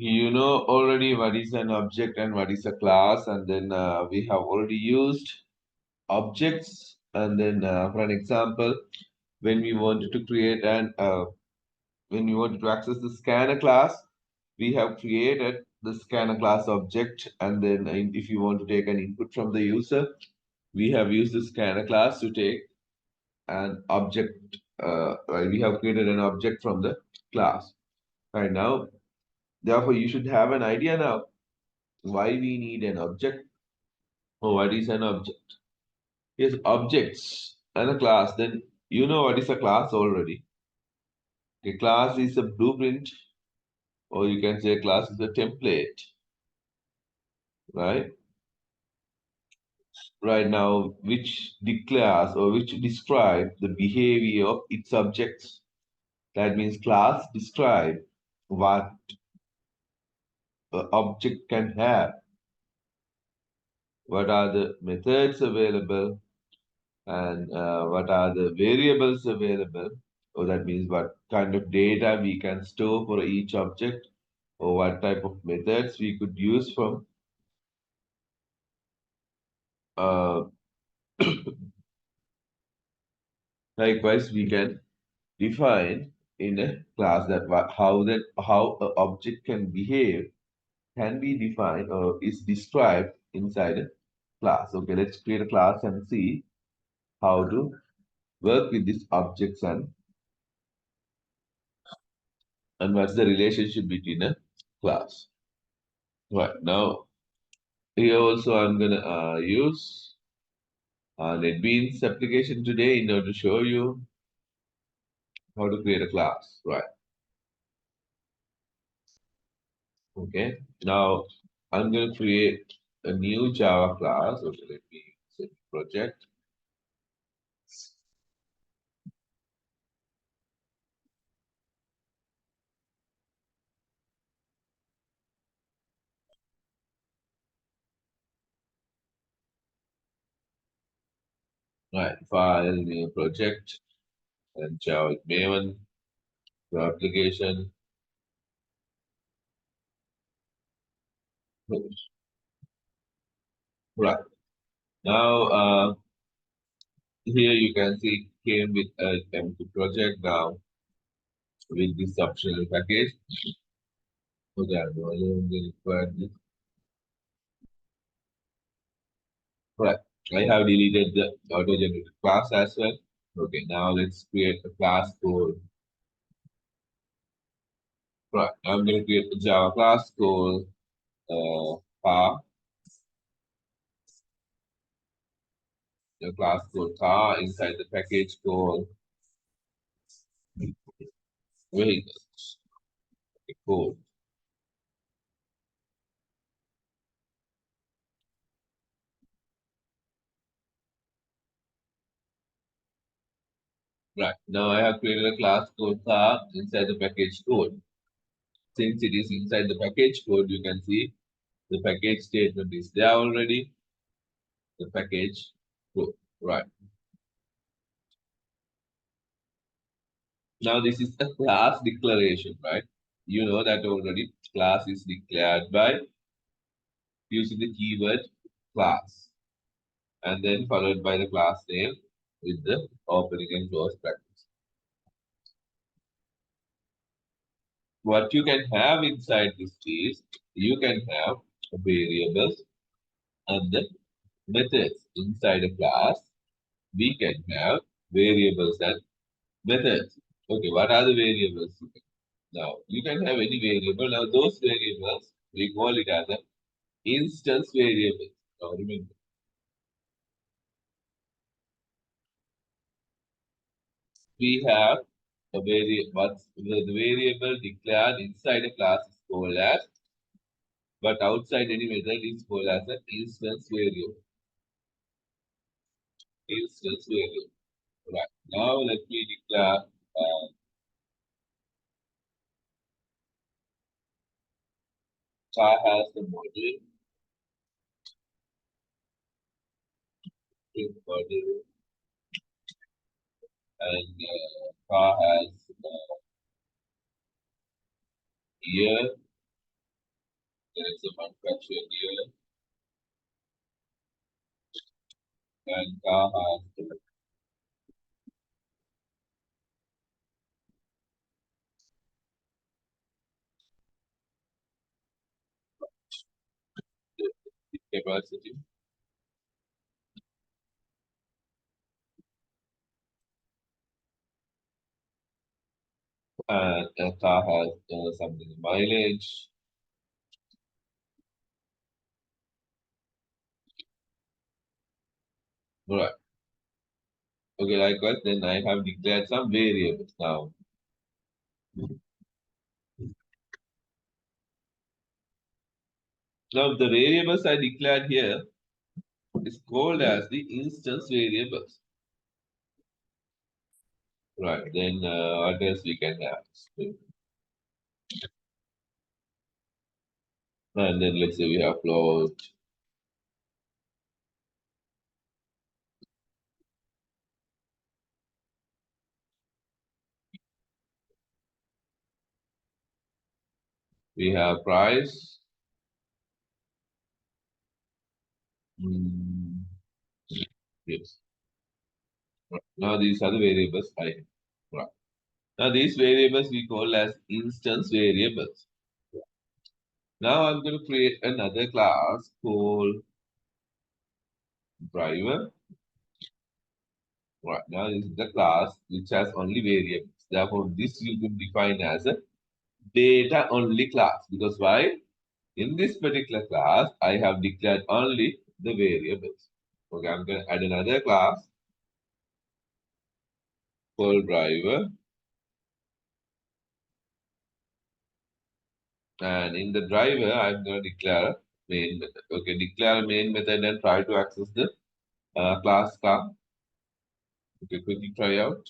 You know already what is an object and what is a class, and then we have already used objects. And then, for an example, when we wanted to create an when we wanted to access the scanner class, we have created the scanner class object. And then, if you want to take an input from the user, we have used the scanner class to take an object. Right, we have created an object from the class. Right now, therefore, you should have an idea now why we need an object or what is an object. Yes, objects and a class. Then you know what is a class already. A class is a blueprint, or you can say a class is a template, right? Right now, which declares or which describe the behavior of its objects. That means class describe what the object can have, what are the methods available, and what are the variables available. Or that means what kind of data we can store for each object, or what type of methods we could use from. Uh, Likewise, we can define in a class that how an object can behave can be defined or is described inside a class. Okay, let's create a class and see how to work with these objects, and what's the relationship between a class. Right now, here also I'm gonna use NetBeans application today in order to show you how to create a class. Right. Okay. Now I'm going to create a new Java class. Okay, let me set project. Right. File, new project, and Java Maven, your application. Right. Now, here you can see it came with a empty project now with this optional package. Okay, I only require this. Right. I have deleted the auto-generated class as well. Okay, now let's create a class called. Right. I'm going to create a Java class called car. The class called car inside the package called vehicles. Okay, cool. Right. Now I have created a class called car inside the package code. Since it is inside the package code, you can see the package statement is there already. The package code. Right. Now this is a class declaration, right? You know that already. Class is declared by using the keyword class, and then followed by the class name with the opening and close brackets. What you can have inside this is you can have variables and the methods inside a class. We can have variables and methods. Okay, what are the variables? Now you can have any variable. Now those variables we call it as an instance variable. Now remember, we have a what's the variable declared inside a class is called as, but outside any method is called as an instance variable. Instance variable. Right. Now let me declare car has the model, model, and car has year, There is a manufacturer here, and car has the capacity, and a car has something mileage. Right. Okay, likewise, then I have declared some variables now. Now, the variables I declared here is called as the instance variables. Right, then what else we can have? And then let's say we have float, we have price. Mm, yes. Right. Now these are the variables I have. Right. Now these variables we call as instance variables. Now I'm going to create another class called driver. Right. Now this is the class which has only variables. Therefore, this you could define as a data only class. Because why? In this particular class, I have declared only the variables. Okay, I'm going to add another class called driver. And in the driver, I'm going to declare a main method. Okay, declare a main method and try to access the class car. Okay, quickly try out.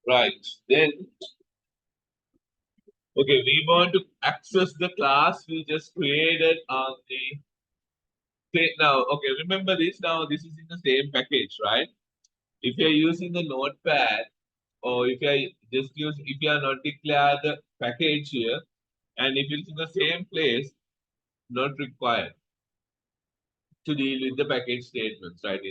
Right. Then, okay, we want to access the class we just created on the now. Okay, remember this now. This is in the same package, right? If you're using the notepad, or if you just use, if you are not declare the package here, and if it's in the same place, not required to deal with the package statements, right?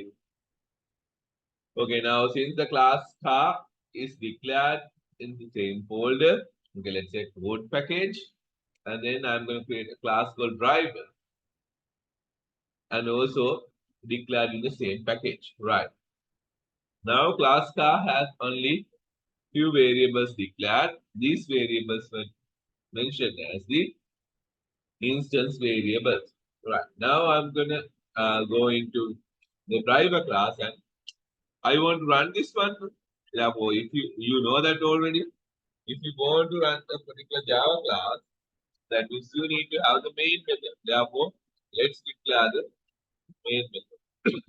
Okay, now since the class car is declared in the same folder, okay, let's say code package, and then I'm going to create a class called driver, and also declared in the same package, right? Now class car has only few variables declared. These variables were mentioned as the instance variables. Right. Now I'm gonna go into the driver class and I want to run this one. Therefore, if you know that already, if you want to run a particular Java class, that means you need to have the main method. Therefore, let's declare the main method.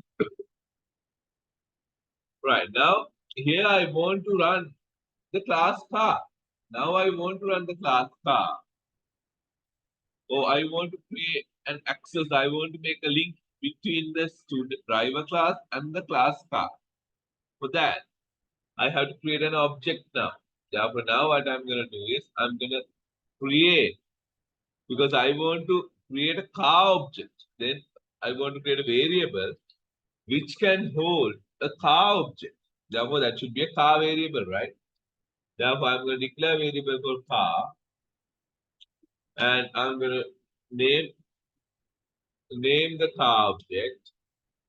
Right. Now here I want to run the class car. Now I want to run the class car. Or I want to create an access. I want to make a link between the student driver class and the class car. For that, I have to create an object now. Therefore, now what I'm going to do is I'm going to create, because I want to create a car object. Then I want to create a variable which can hold a car object. Therefore, that should be a car variable, right? Therefore, I'm going to declare a variable called car, and I'm going to name the car object.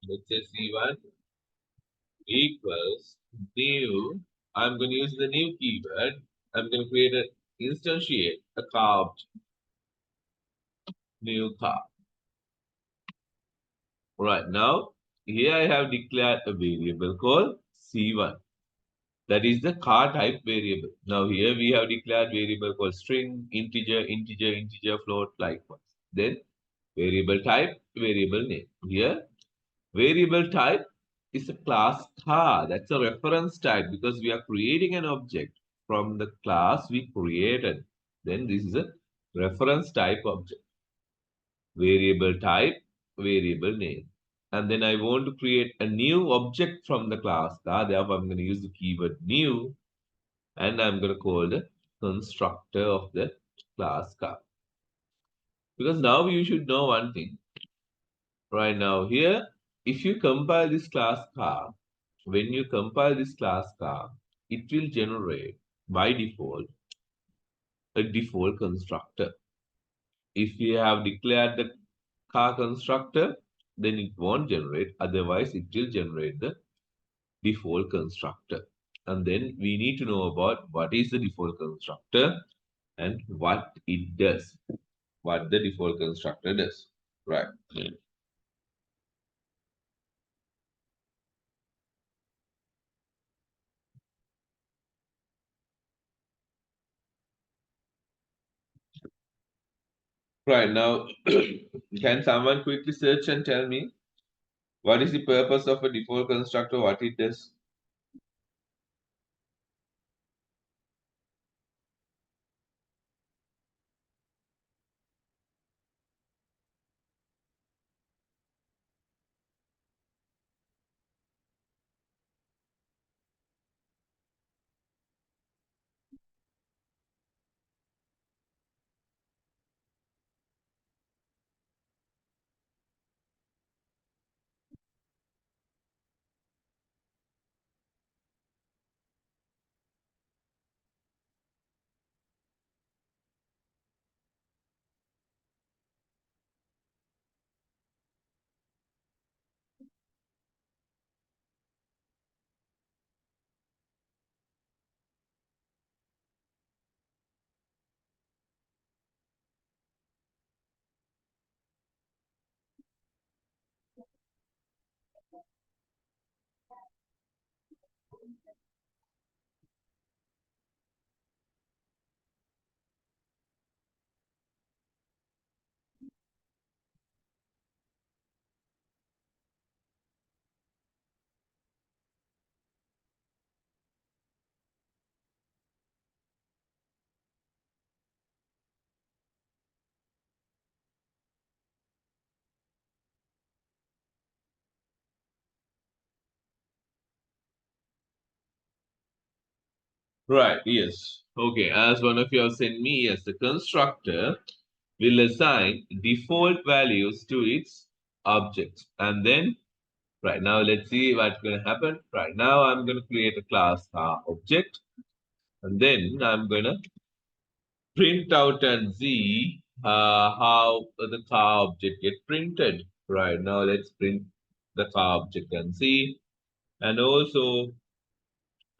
Let's say C1 equals new. I'm going to use the new keyword. I'm going to create an instantiate a car object, new car. Right now, here I have declared a variable called C1. That is the car type variable. Now here we have declared variable called string, integer, float, likewise. Then variable type, variable name. Here variable type is a class car. That's a reference type because we are creating an object from the class we created. Then this is a reference type object. Variable type, variable name. And then I want to create a new object from the class car. Therefore, I'm going to use the keyword new and I'm going to call the constructor of the class car. Because now you should know one thing. Right now here, if you compile this class car, when you compile this class car, it will generate by default a default constructor. If you have declared the car constructor, then it won't generate. Otherwise, it will generate the default constructor. And then we need to know about what is the default constructor and what it does, what the default constructor does. Right. Right now, can someone quickly search and tell me what is the purpose of a default constructor, what it does? Right, yes. Okay, as one of you have sent me, yes, the constructor will assign default values to its objects. And then, right now, let's see what's going to happen. Right now, I'm going to create a class object. And then I'm going to print out and see how the car object get printed. Right now, let's print the car object and see. And also,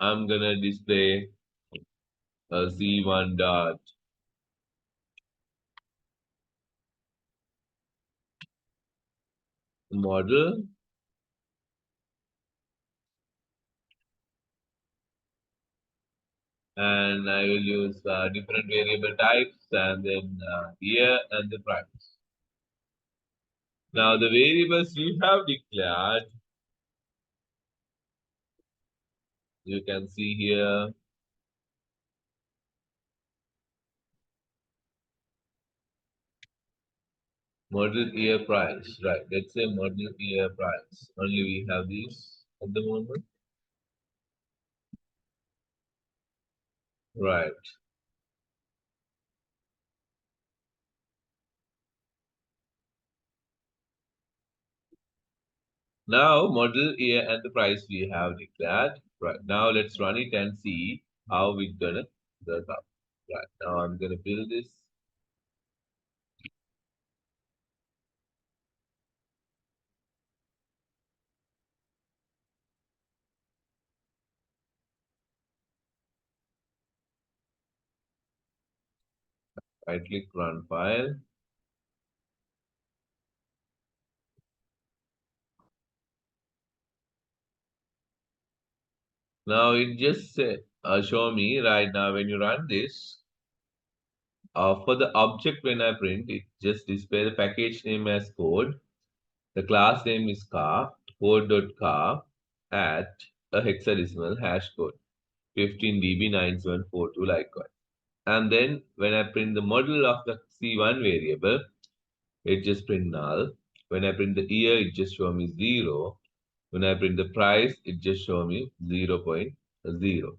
I'm going to display a Z1 dot model, and I will use different variable types and then year and the price. Now the variables we have declared, you can see here model year price, right? Let's say model year price. Only we have these at the moment, right? Now model year and the price we have declared. Right now let's run it and see how we're gonna work out. Right now I'm gonna build this. Right click run file. Now it just show me right now when you run this, for the object when I print, it just display the package name as code. The class name is car, code.car at a hexadecimal hash code 15db9742 likewise. And then when I print the model of the C1 variable, it just print null. When I print the year, it just show me 0. When I print the price, it just show me 0.0.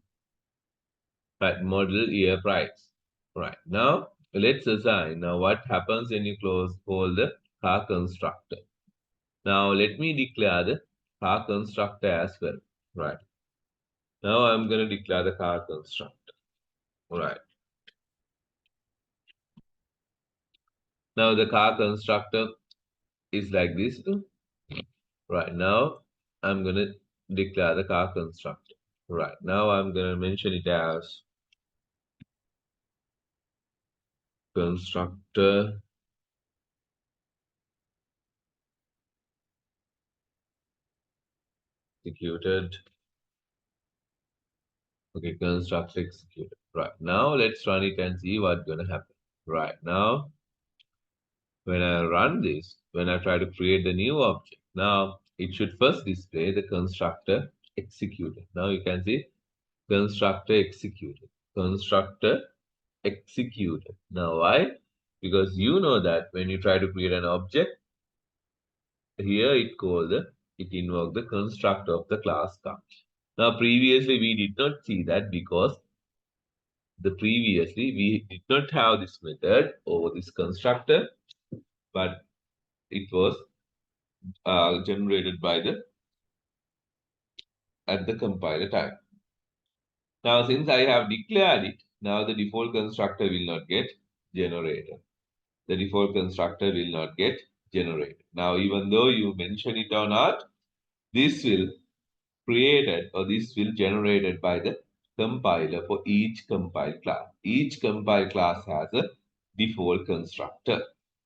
Right, model year price. Right, now let's assign. Now what happens when you call the car constructor? Now let me declare the car constructor as well. Right, now I'm going to declare the car constructor. Right, now the car constructor is like this. Right, now I'm going to declare the car constructor. Right, now I'm going to mention it as constructor executed. Okay, construct executed. Right now, let's run it and see what's gonna happen. Right now, when I run this, when I try to create the new object, now it should first display the constructor executed. Now you can see constructor executed. Constructor executed. Now why? Because you know that when you try to create an object, here it invoke the constructor of the class car. Now previously we did not see that because the previously we did not have this method or this constructor, but it was generated by the at the compiler time. Now since I have declared it, now the default constructor will not get generated. The default constructor will not get generated. Now even though you mention it or not, this will created or this will generated by the compiler for each compiled class. Each compiled class has a default constructor.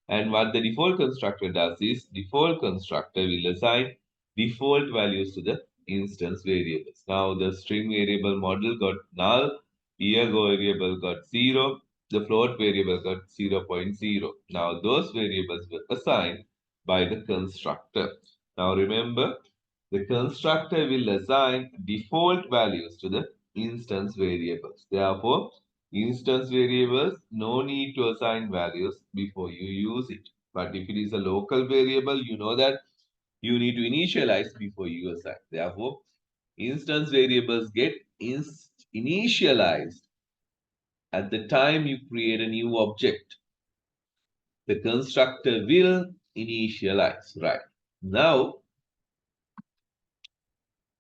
And what the default constructor does is default constructor will assign default values to the instance variables. Now the string variable model got null, year variable got 0, the float variable got 0.0. Now those variables were assigned by the constructor. Now remember, the constructor will assign default values to the instance variables. Therefore, instance variables, no need to assign values before you use it. But if it is a local variable, you know that you need to initialize before you assign. Therefore, instance variables get initialized at the time you create a new object. The constructor will initialize, right? Now,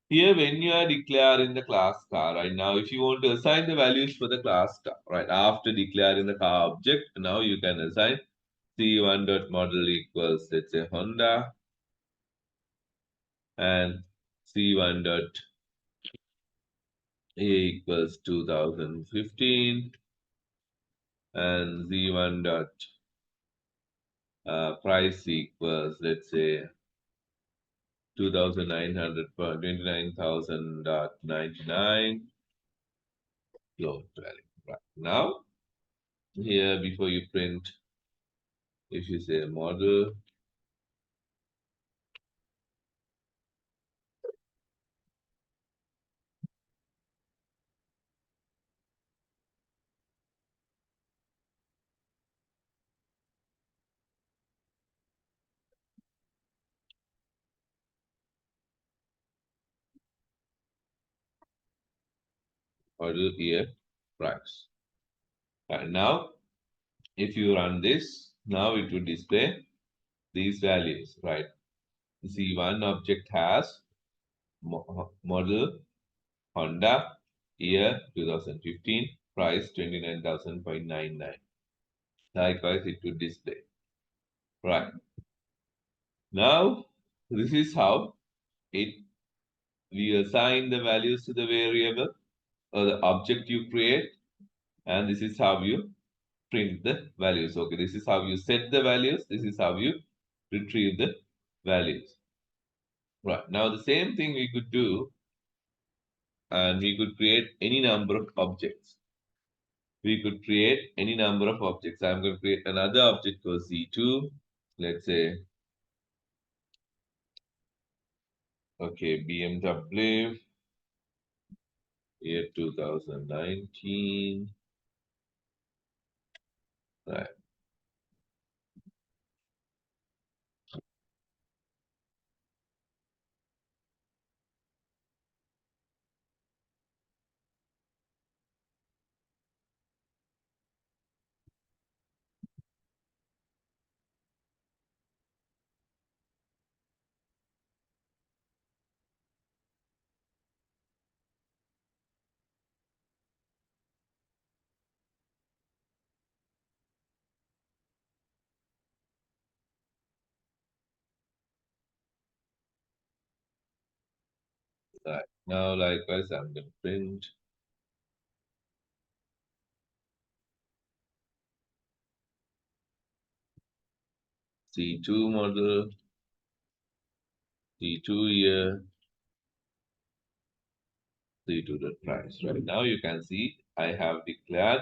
here when you are declaring the class car, right now, if you want to assign the values for the class car, right, after declaring the car object, now you can assign C1.model equals, let's say, Honda, and C1 dot A equals 2015, and Z1 dot price equals, let's say, 2,900 per 29,000.99 float value. Right now, here before you print, if you say model, model year price. Right now, if you run this, now it will display these values, right? Z1 object has model Honda, year 2015, price 29,000.99. Likewise, it will display. Right. Now, this is how it we assign the values to the variable or the object you create, and this is how you print the values. Okay, this is how you set the values, this is how you retrieve the values. Right. Now, the same thing we could do, and we could create any number of objects. We could create any number of objects. I'm going to create another object called Z2. Let's say, okay, BMW year 2019. Right. Right. Now, likewise, I'm going to print C2 model, C2 year, C2 dot price. Right now, you can see I have declared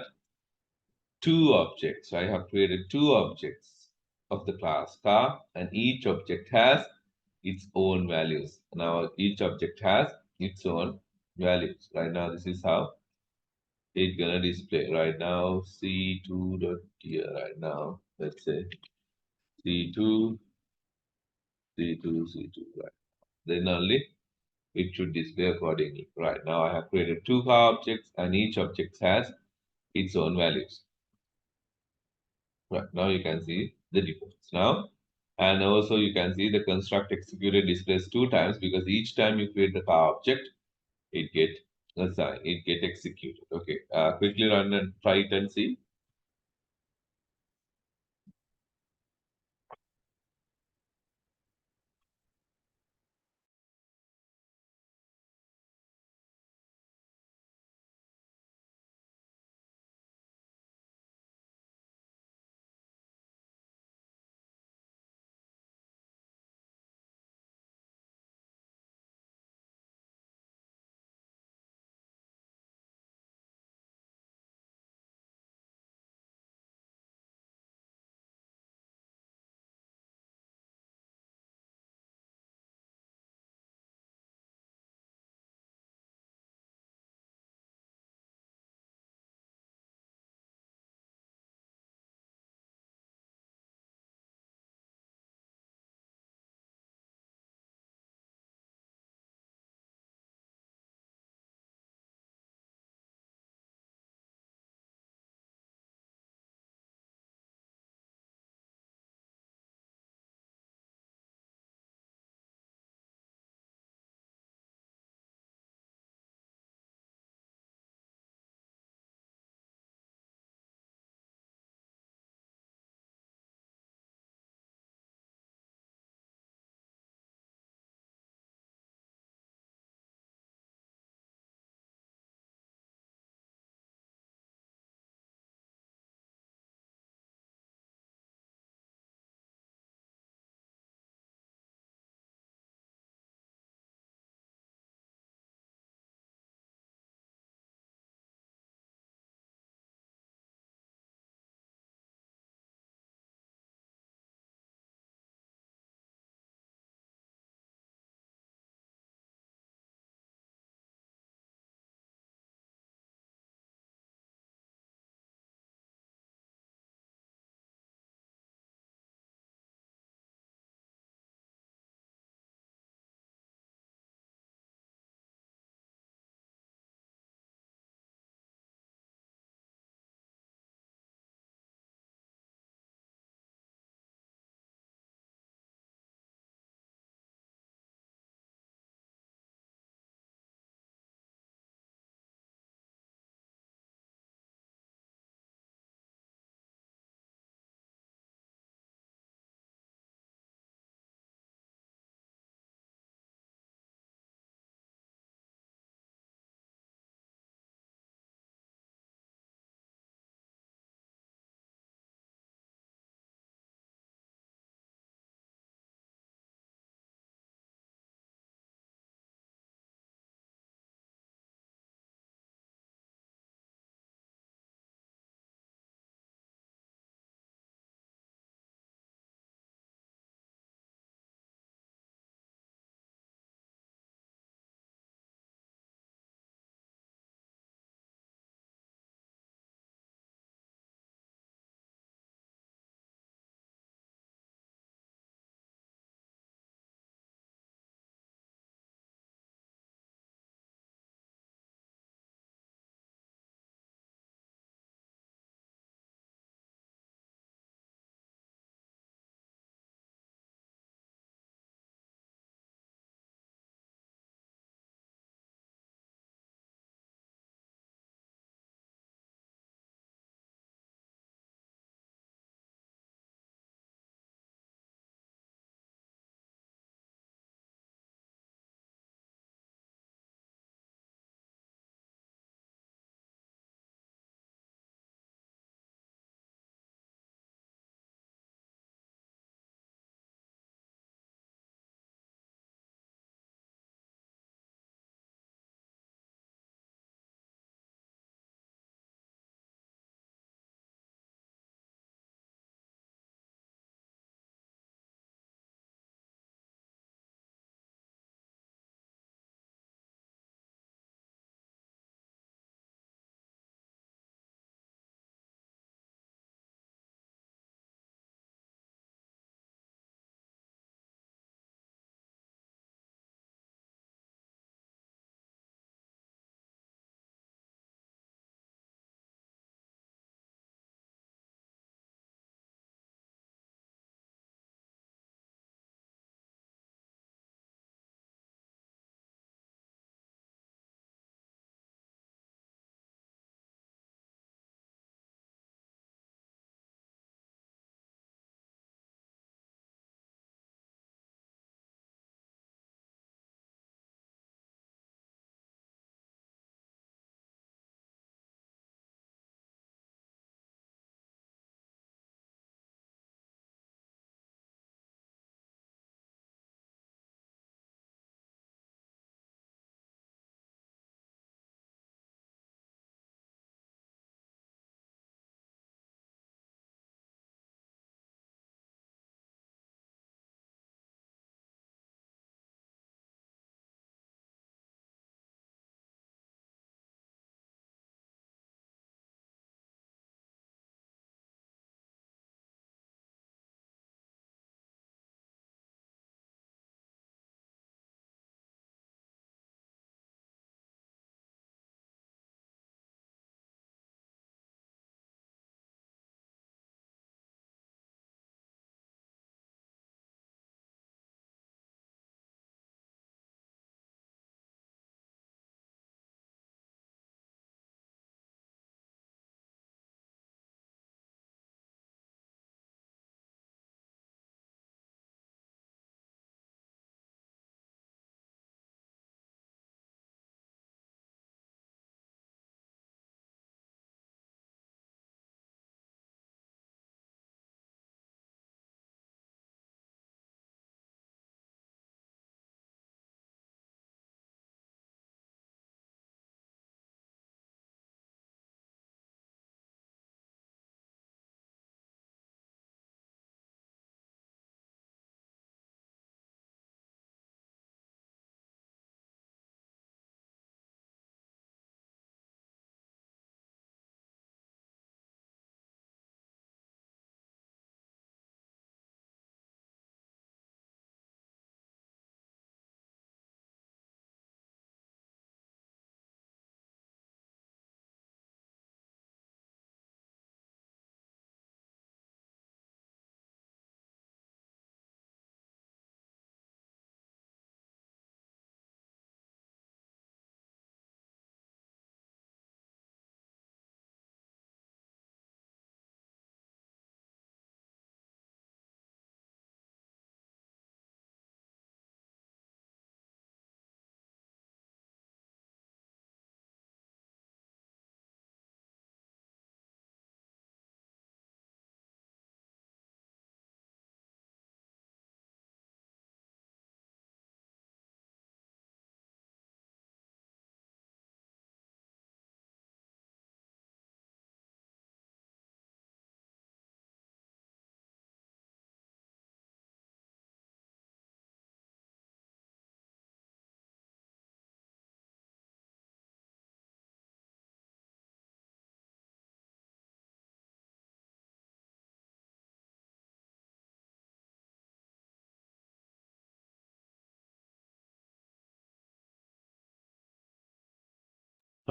two objects. I have created two objects of the class car, and each object has its own values. Now, each object has its own values. Right now, this is how it's gonna display. Right now, C2 dot here. Right now, let's say C2, C2, C2. Right. Then only it should display accordingly. Right now, I have created two car objects, and each object has its own values. Right now, you can see the difference now. And also, you can see the construct executed displays two times because each time you create the car object, it get assigned, it get executed. Okay, quickly run and try it and see.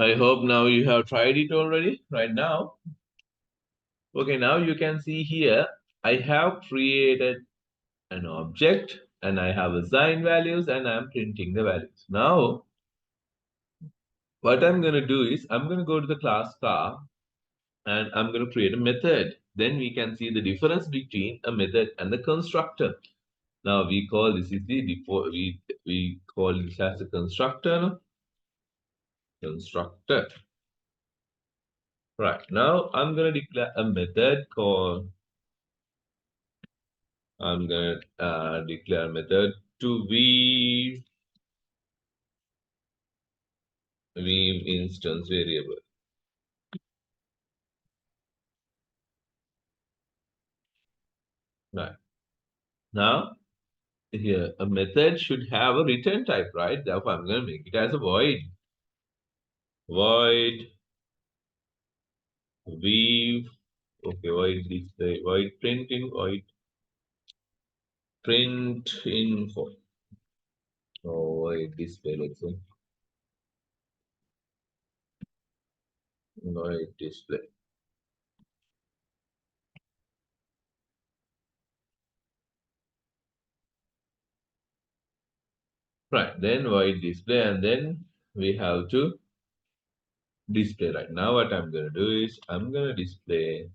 I hope now you have tried it already right now. Okay, now you can see here, I have created an object and I have assigned values and I'm printing the values. Now, what I'm going to do is I'm going to go to the class car and I'm going to create a method. Then we can see the difference between a method and the constructor. Now we call this is the default, we call this as a constructor. No? Constructor. Right. Now I'm going to declare a method called, I'm going to declare a method to weave instance variable. Right. Now here a method should have a return type, right? Therefore I'm going to make it as a void. Void weave. Okay, void display, void print in, void print info. Oh, void display, let's say. Void display. Right, then void display, and then we have to display. Right now, what I'm going to do is I'm going to display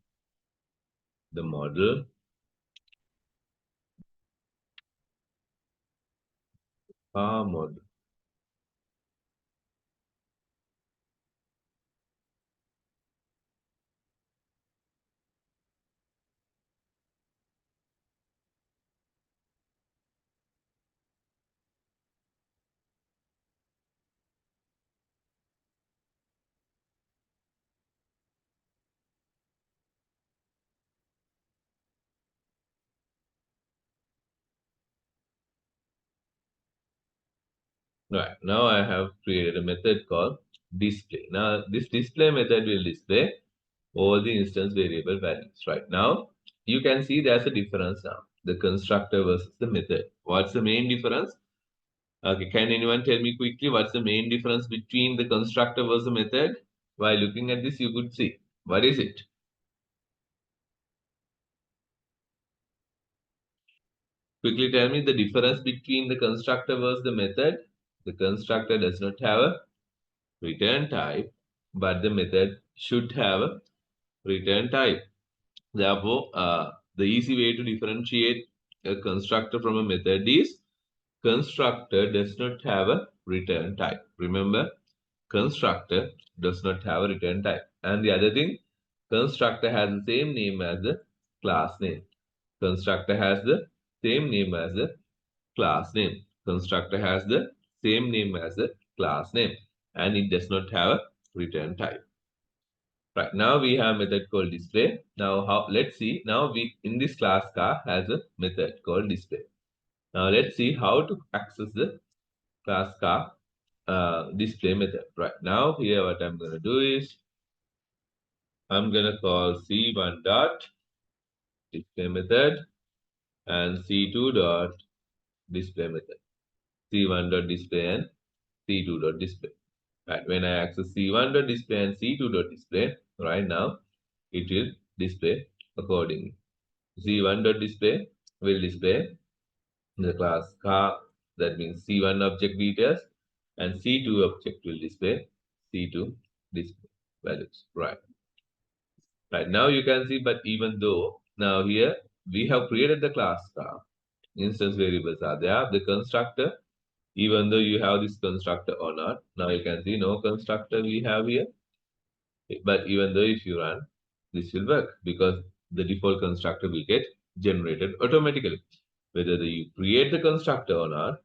the model, car model. Right, now I have created a method called display. Now, this display method will display all the instance variable values. Right now, you can see there's a difference now. The constructor versus the method. What's the main difference? Okay, can anyone tell me quickly what's the main difference between the constructor versus the method? While looking at this, you could see. What is it? Quickly tell me the difference between the constructor versus the method. The constructor does not have a return type, but the method should have a return type. Therefore, the easy way to differentiate a constructor from a method is constructor does not have a return type. Remember, constructor does not have a return type. And the other thing, constructor has the same name as the class name. Constructor has the same name as the class name. Constructor has the same name as the class name. And it does not have a return type. Right, now we have method called display. Now how, let's see, now we in this class car has a method called display. Now let's see how to access the class car display method. Right, now here what I'm going to do is I'm going to call c1 dot display method and c2 dot display method. c1 dot display and c2 dot display. Right, when I access c1 dot display and c2 dot display, right now it will display accordingly. C1 dot display will display the class car, that means C1 object details, and C2 object will display C2 display values. Right. Right now you can see, but even though now here we have created the class car, instance variables are there, the constructor, even though you have this constructor or not, now you can see no constructor we have here. But even though if you run, this will work because the default constructor will get generated automatically. Whether you create the constructor or not,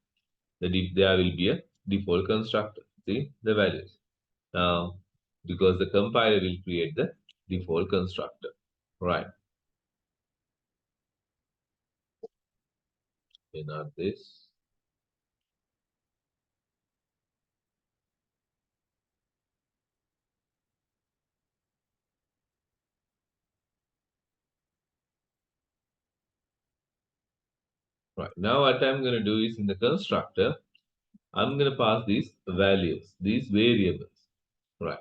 there will be a default constructor. See the values. Now, because the compiler will create the default constructor. Right. Okay, not this. Right. Now what I'm going to do is in the constructor, I'm going to pass these values, these variables. Right.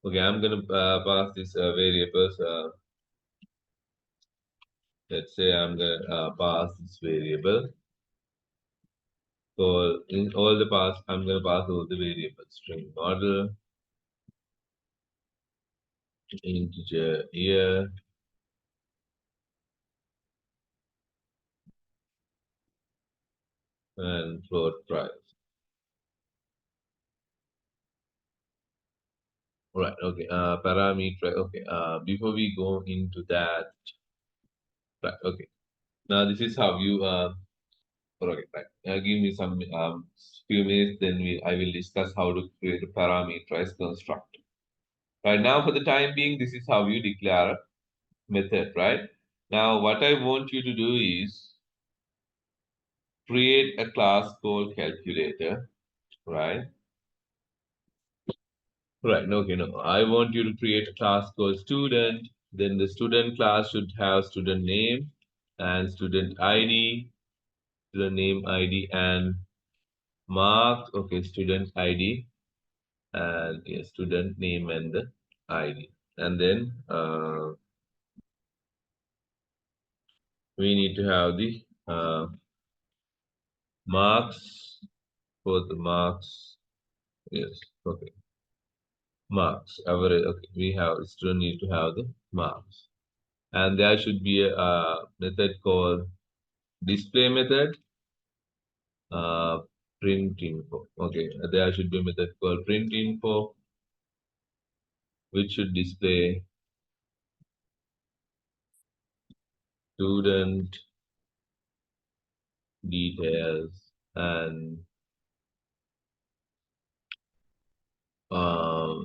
Okay, I'm gonna pass this variables. Let's say I'm gonna pass this variable. So in all the pass, I'm gonna pass all the variables. String model, integer year, and float price. Right. Okay. Parameter. Okay. Before we go into that, right. Okay. Now this is how you okay. Right. Give me some few minutes. Then I will discuss how to create a parameterized construct. Right now, for the time being, this is how you declare a method. Right. Now, what I want you to do is create a class called calculator. Right. Right. No, okay, no. I want you to create a class called student. Then the student class should have student name and student ID, student name ID and marks. Okay, student ID and yeah, student name and the ID. And then we need to have the marks for the marks. Yes. Okay. Marks. Average. Okay. We have still need to have the marks. And there should be a method called display method, uh, print info. Okay, there should be a method called print info, which should display student details and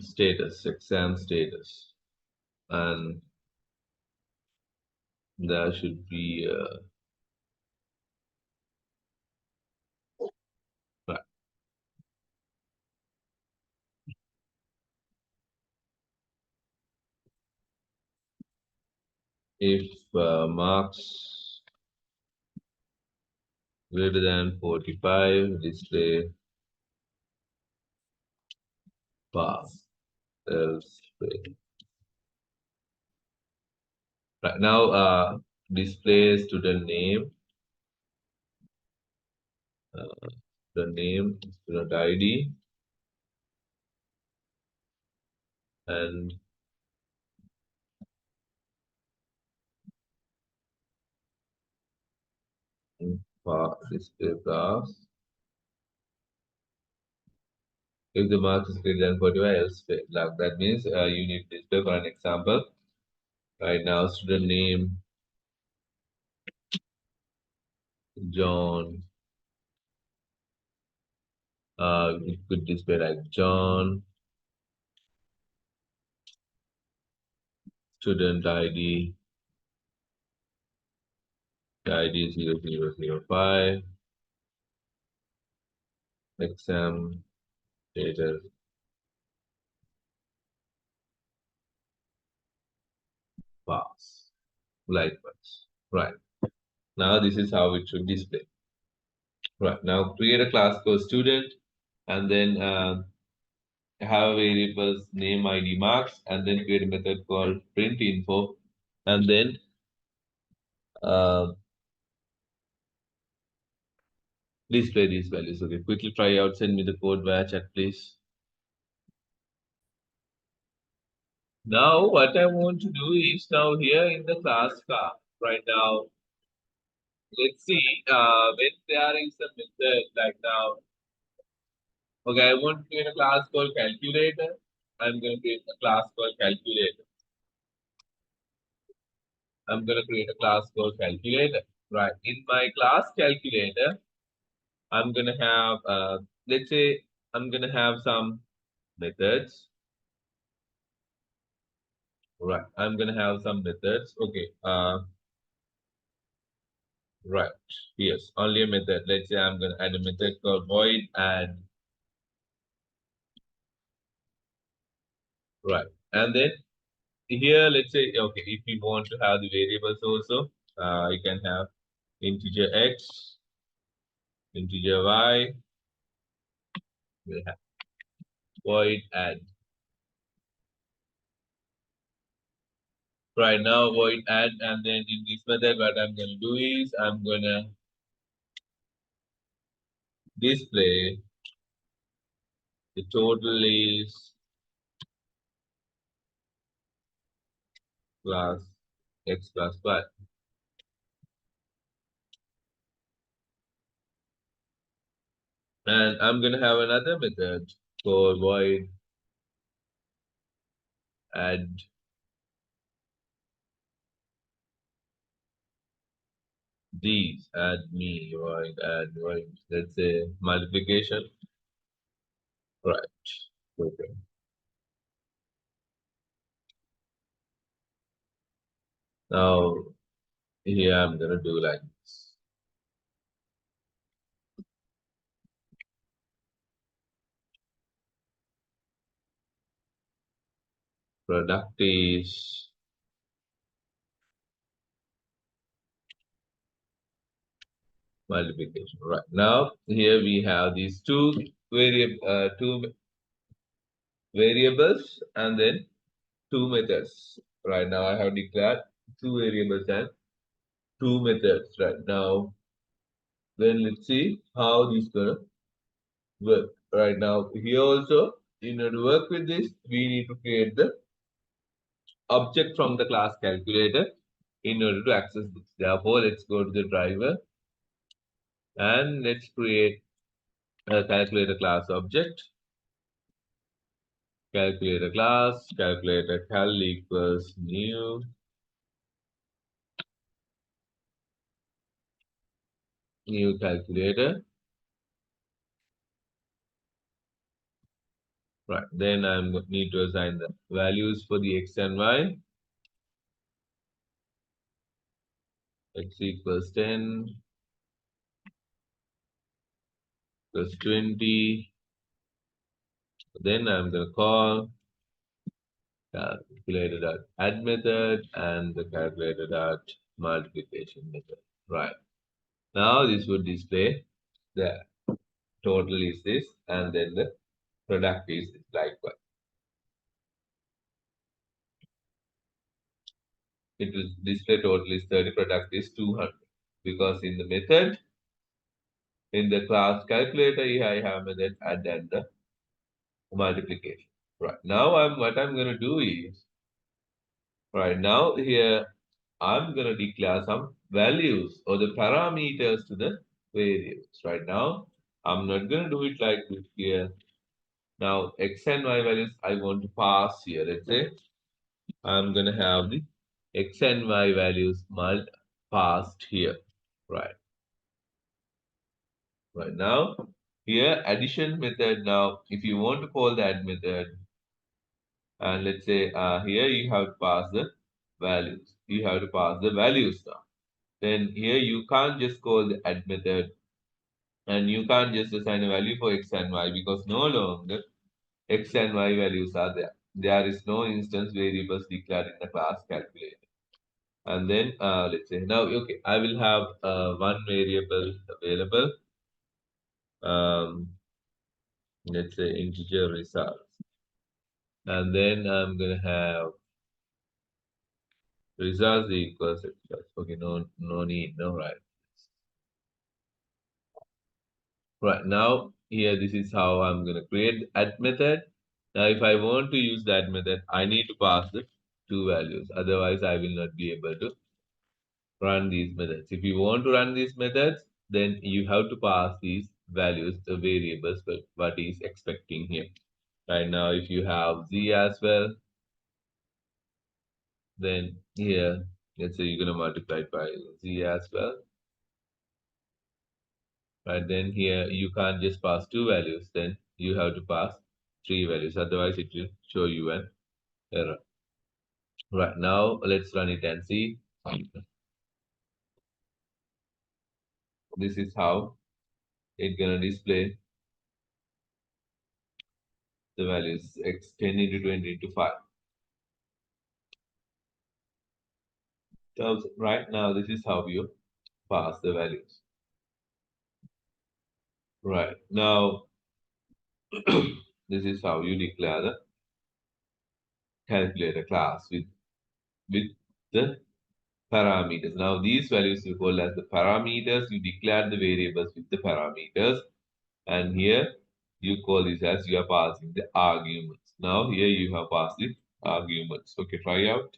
status, exam status, and there should be right, if marks greater than 45, display pass. Else fail. Right now, display student name, uh, student name, student ID, and display class. If the marks is greater than 45, else fail. Like that means you need to display for an example. Right now, student name John. It could display like John. Student ID. ID 0005. Exam data pass. Likewise. Right. Now this is how it should display. Right. Now create a class called student and then have variables name ID marks and then create a method called print info and then uh, display these values. Okay, quickly try out. Send me the code via chat, please. Now, what I want to do is now here in the class car right now. Let's see when there is a method like now. Okay, I want to create a class called calculator. I'm going to create a class called calculator. I'm going to create a class called calculator. Right. In my class calculator, I'm going to have, let's say, I'm going to have some methods. Right. I'm going to have some methods. Okay. Right. Yes. Only a method. Let's say I'm going to add a method called void add. Right. And then here, let's say, okay, if you want to have the variables also, you can have integer x, integer y, we have void add. Right now, void add, and then in this method, what I'm gonna do is I'm gonna display the total is plus x plus y. And I'm gonna have another method for void add these, add me, void add void. Let's say multiplication. Right. Okay. Now here I'm gonna do like this. Product is multiplication. Right. Now here we have these two variables and then two methods. Right now I have declared two variables and two methods. Right now, then let's see how this gonna work. Right now, here also, in order to work with this, we need to create the object from the class calculator in order to access this. Therefore, let's go to the driver and let's create a calculator class object. Calculator class, calculator cal equals new calculator. Right, then I'm going to need to assign the values for the x and y. X equals 10 plus 20. Then I'm going to call calculator dot add method and the calculator dot multiplication method. Right. Now this would display the total is this and then the product is this likewise. It will display total is 30, product is 200. Because in the method, in the class calculator, I have method add and the multiplication. Right. Now what I'm gonna do is right now here I'm gonna declare some values or the parameters to the variables. Right now, I'm not gonna do it like this here. Now x and y values I want to pass here. Let's say I'm gonna have the x and y values passed here. Right. Right now, here addition method. Now, if you want to call that method, and let's say here you have to pass the values. You have to pass the values now. Then here you can't just call the add method and you can't just assign a value for x and y because no longer x and y values are there. There is no instance variables declared in the class calculator. And then let's say now, okay, I will have one variable available. Let's say integer results. And then I'm going to have results equals x. Okay, no need, no right. Right now, here this is how I'm going to create the add method. Now, if I want to use that method, I need to pass the two values. Otherwise, I will not be able to run these methods. If you want to run these methods, then you have to pass these values, the variables, but what is expecting here. Right now, if you have z as well, then here, let's say you're going to multiply it by z as well. Right, then here you can't just pass two values, then you have to pass three values, otherwise it will show you an error. Right, now let's run it and see. This is how it's gonna display the values x 10 into 20 into 5. So right now this is how you pass the values. Right, now this is how you declare the calculator class with the parameters. Now these values you call as the parameters. You declare the variables with the parameters, and here you call this as you are passing the arguments. Now here you have passed the arguments. Okay, try out.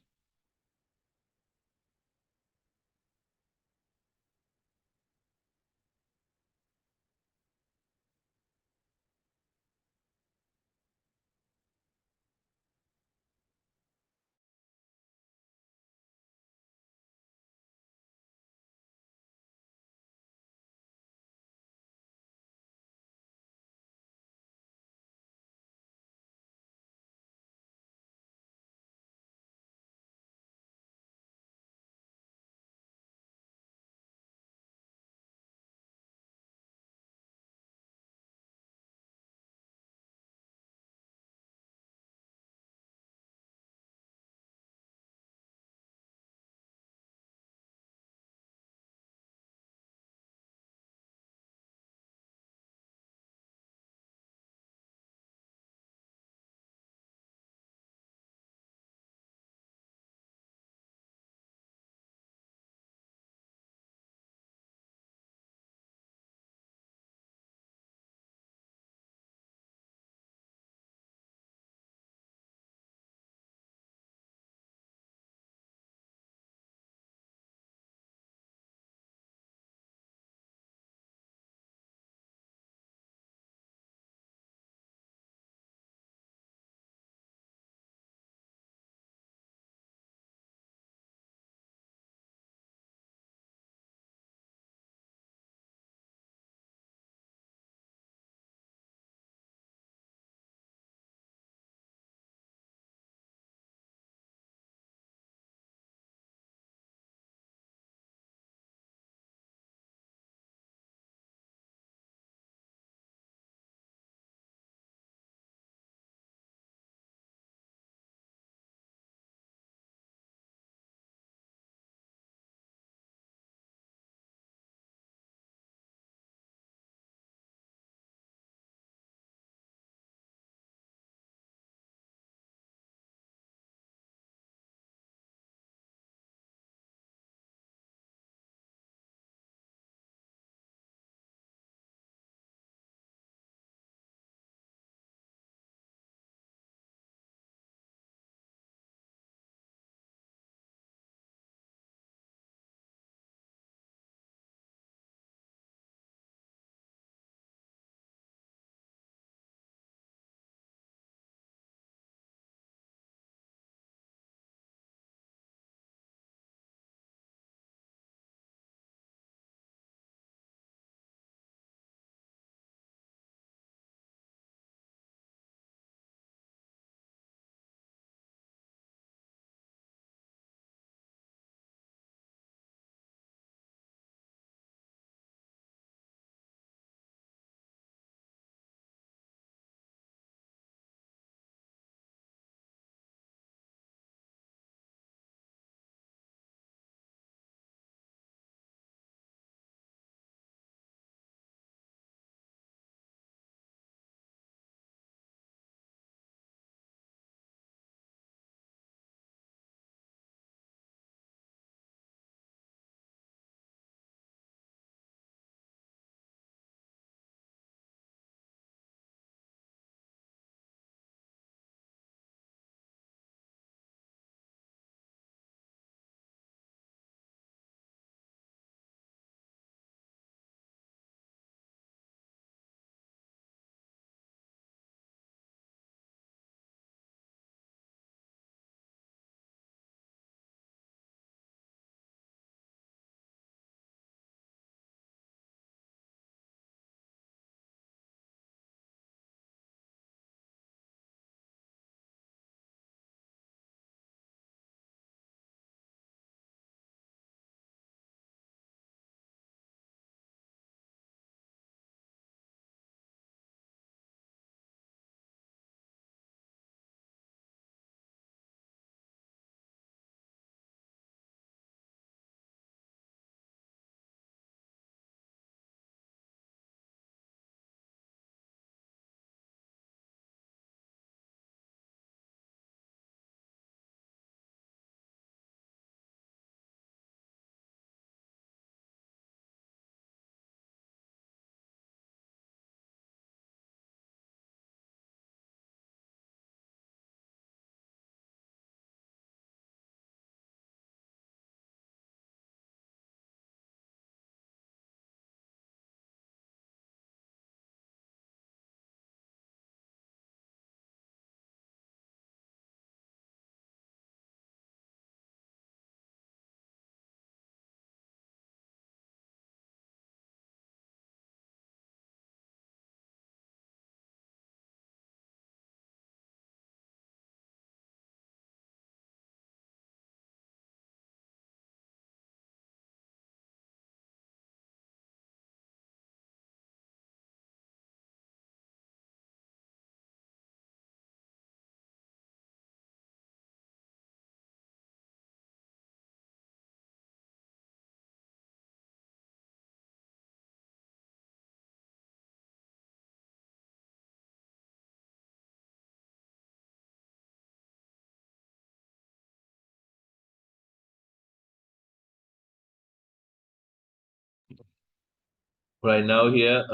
Right now here,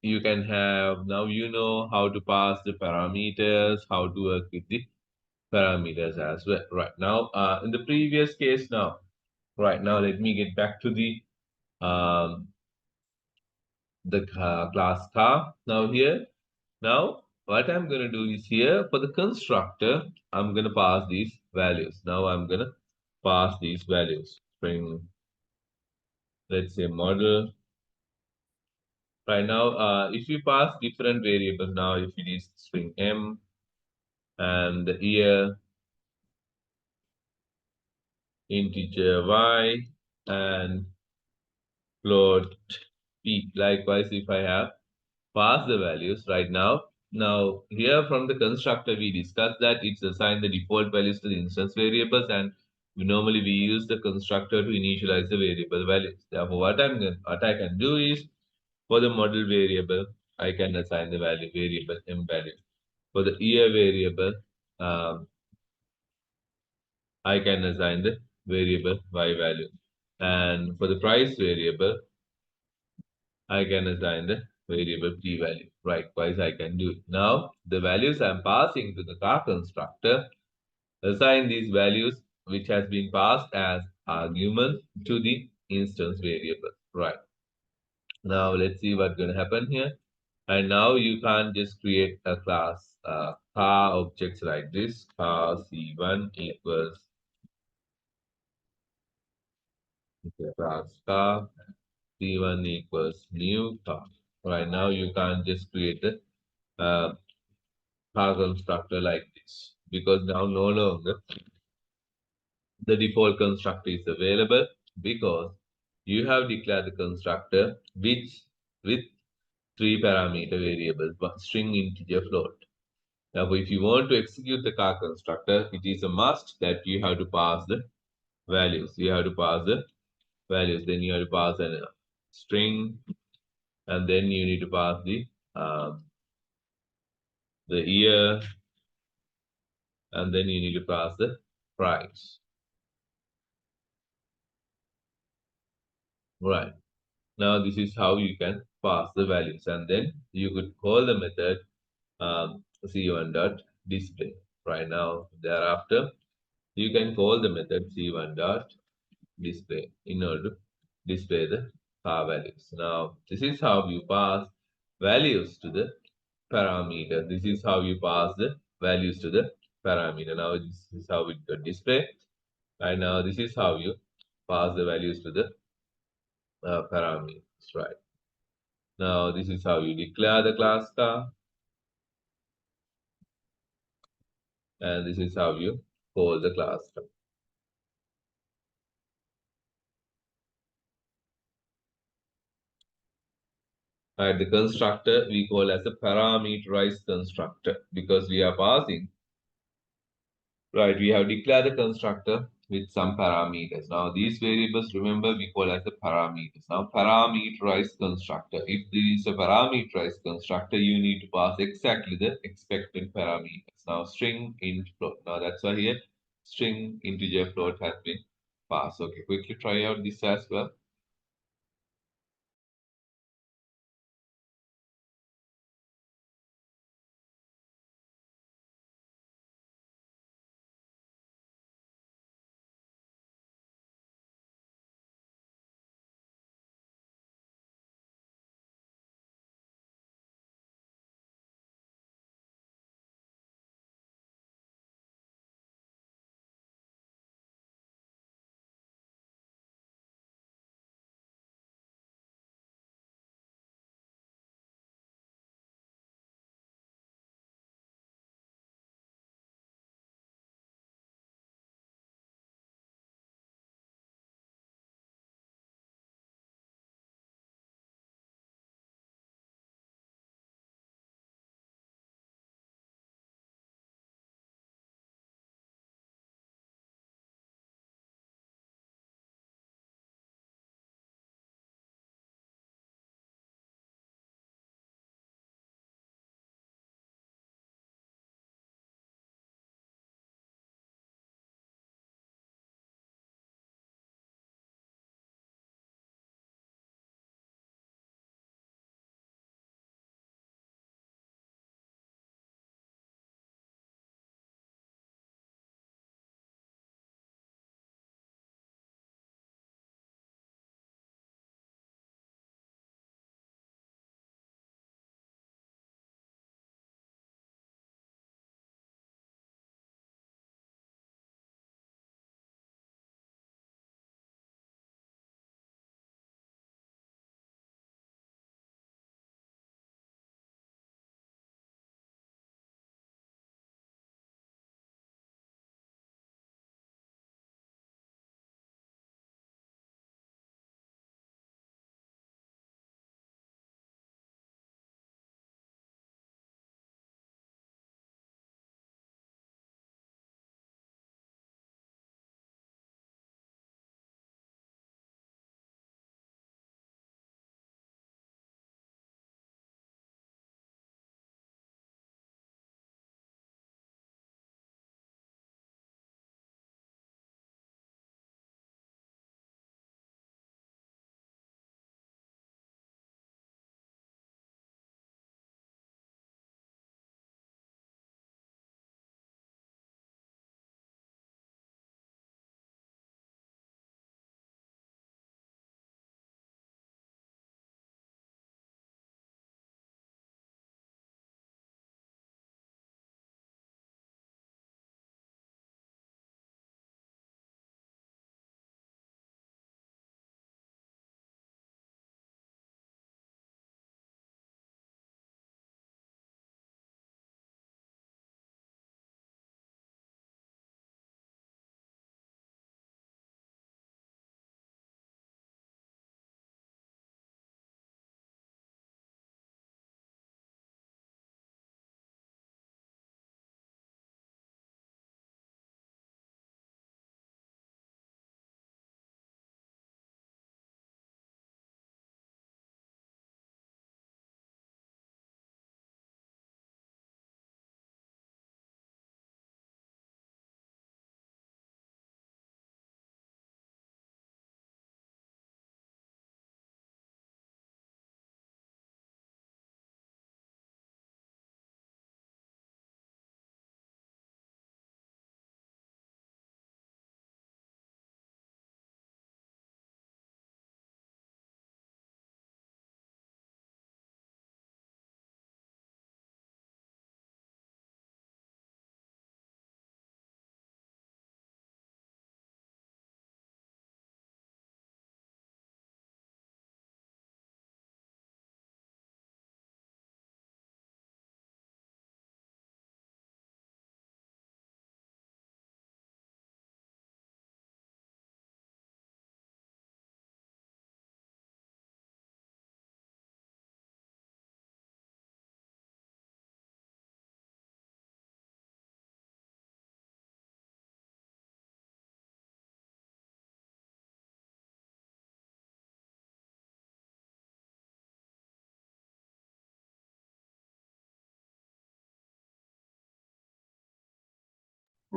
you can have, now you know how to pass the parameters, how to work with the parameters as well. Right now, in the previous case now, right now, let me get back to um, the class car. Now here, now what I'm going to do is here for the constructor, I'm going to pass these values. Now I'm going to pass these values. String, let's say model. Right now, if you pass different variables now, if it is string m and the year, integer y, and float p. Likewise, if I have passed the values right now, now here from the constructor we discussed that it's assigned the default values to the instance variables, and normally we use the constructor to initialize the variable values. Therefore, what I can do is for the model variable, I can assign the value variable m value. For the year variable, um, I can assign the variable y value. And for the price variable, I can assign the variable p value. Likewise, I can do it. Now, the values I'm passing to the car constructor, assign these values which has been passed as argument to the instance variable. Right. Now, let's see what's going to happen here. And now you can't just create a class car objects like this. Car C1 equals class car C1 equals new car. Right now you can't just create the car constructor like this, because now no longer the default constructor is available, because you have declared the constructor which with three parameter variables, one string, integer, float. Now, if you want to execute the car constructor, it is a must that you have to pass the values. You have to pass the values. Then you have to pass a string, and then you need to pass the year, and then you need to pass the price. Right. Now this is how you can pass the values, and then you could call the method c1.display. Right now, thereafter, you can call the method c1.display in order to display the car values. Now, this is how you pass values to the parameter. This is how you pass the values to the parameter. Now, this is how it got display. Right now, this is how you pass the values to the parameters. Right. Now, this is how you declare the class car, and this is how you call the class car. Right, the constructor we call as a parameterized constructor, because we are passing. Right, we have declared the constructor with some parameters. Now, these variables, remember, we call as the parameters. Now, parameterized constructor. If there is a parameterized constructor, you need to pass exactly the expected parameters. Now, string, int, float. Now, that's why here string, integer, float has been passed. Okay, quickly try out this as well.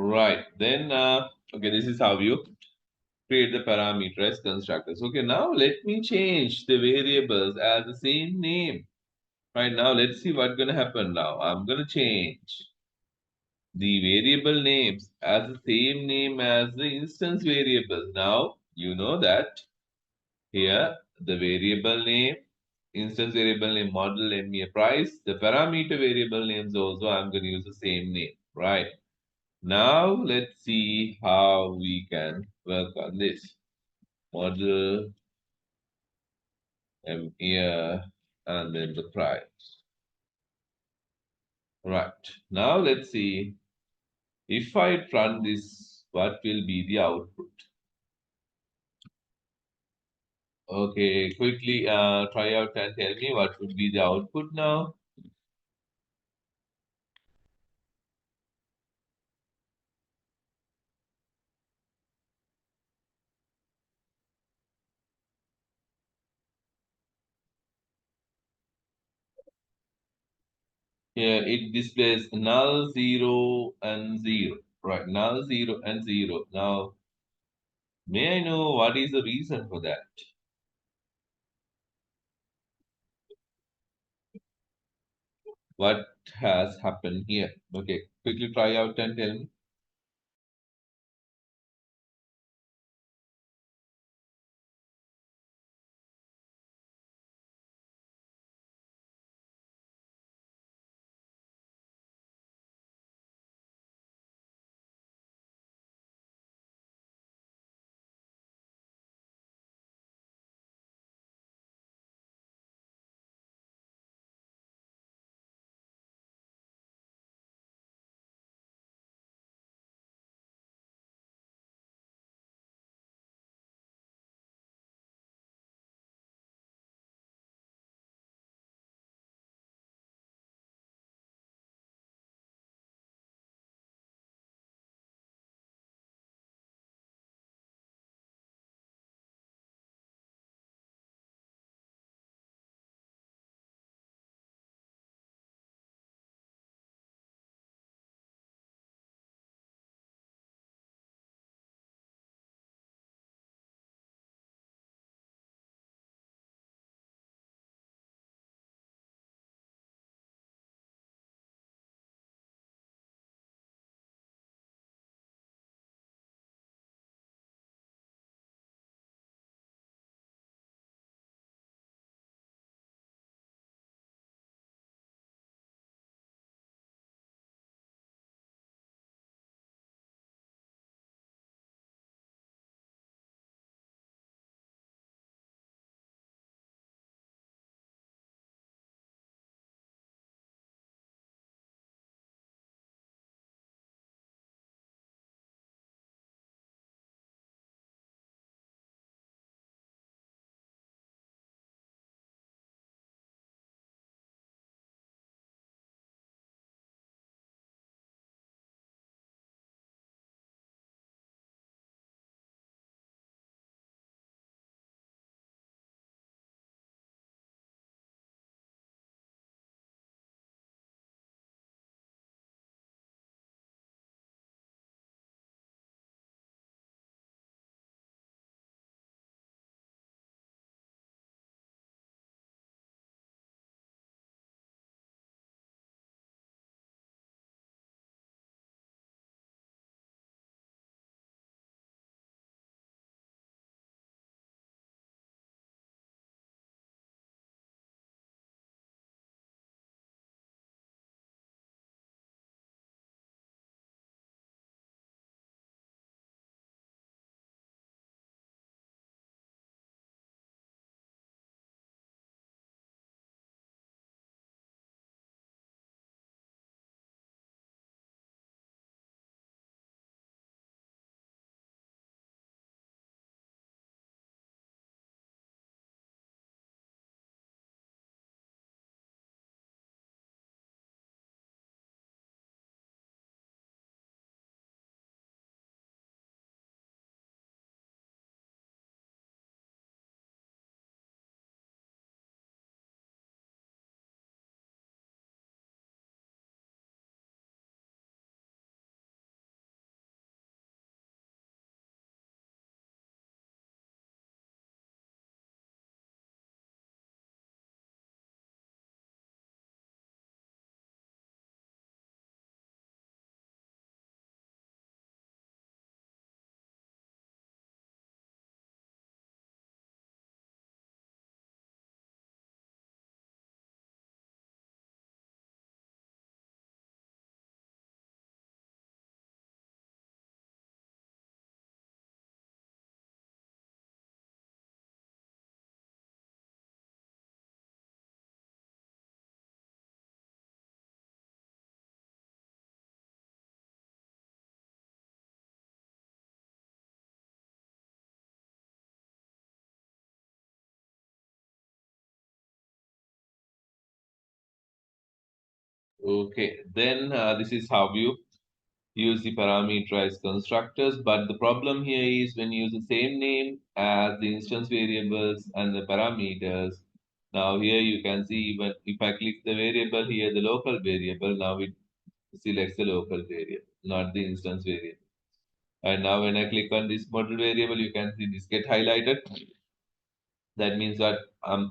Right. Then, okay, this is how you create the parameter as constructors. Okay, now let me change the variables as the same name. Right now, let's see what's gonna happen now. I'm gonna change the variable names as the same name as the instance variables. Now, you know that here the variable name, instance variable name model MA price, the parameter variable names also I'm going to use the same name, right? Now let's see how we can work on this. Model MA and then the price. Right. Now let's see if I run this, what will be the output? Okay, quickly try out and tell me what would be the output now. Here it displays null, 0, and 0. Right, null, 0, and 0. Now, may I know what is the reason for that? What has happened here? Okay, quickly try out and tell me. Okay, then this is how you use the parameterized constructors. But the problem here is when you use the same name as the instance variables and the parameters. Now here you can see, even if I click the variable here, the local variable, now it selects the local variable, not the instance variable. And now when I click on this model variable, you can see this get highlighted. That means that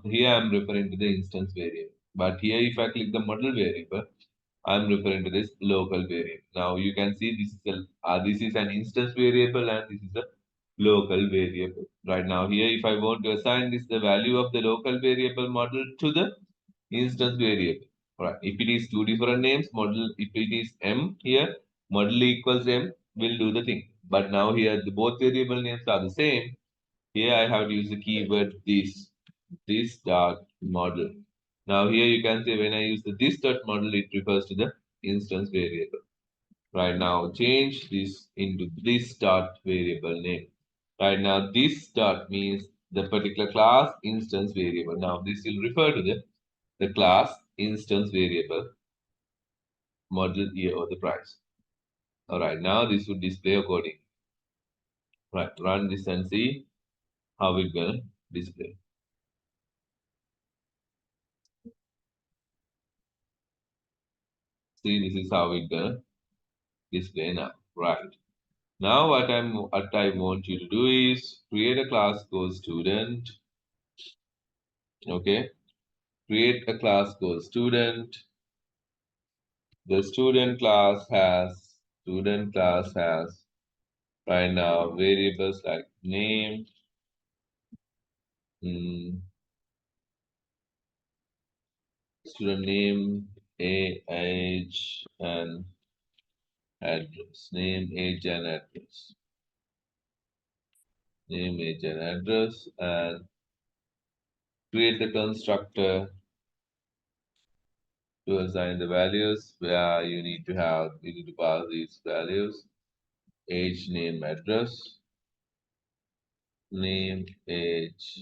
here I'm referring to the instance variable. But here if I click the model variable, I'm referring to this local variable. Now you can see this is an instance variable and this is a local variable. Right now here, if I want to assign this the value of the local variable model to the instance variable. Right. If it is two different names, model, if it is m here, model equals m will do the thing. But now here the both variable names are the same. Here I have to use the keyword this dot model. Now here you can say when I use the this dot model, it refers to the instance variable. Right now change this into this dot variable name. Right now this dot means the particular class instance variable. Now this will refer to the class instance variable model year or the price. Alright, now this would display according. Right, run this and see how it will display. See, this is how it will display now. Right. Now what I want you to do is create a class called student. Okay. Create a class called student. The student class has right now variables like name, mm, student name, age, and address. Name, age, and address. Name, age, and address, and create the constructor to assign the values where you need to pass these values: age, name, address, name, age,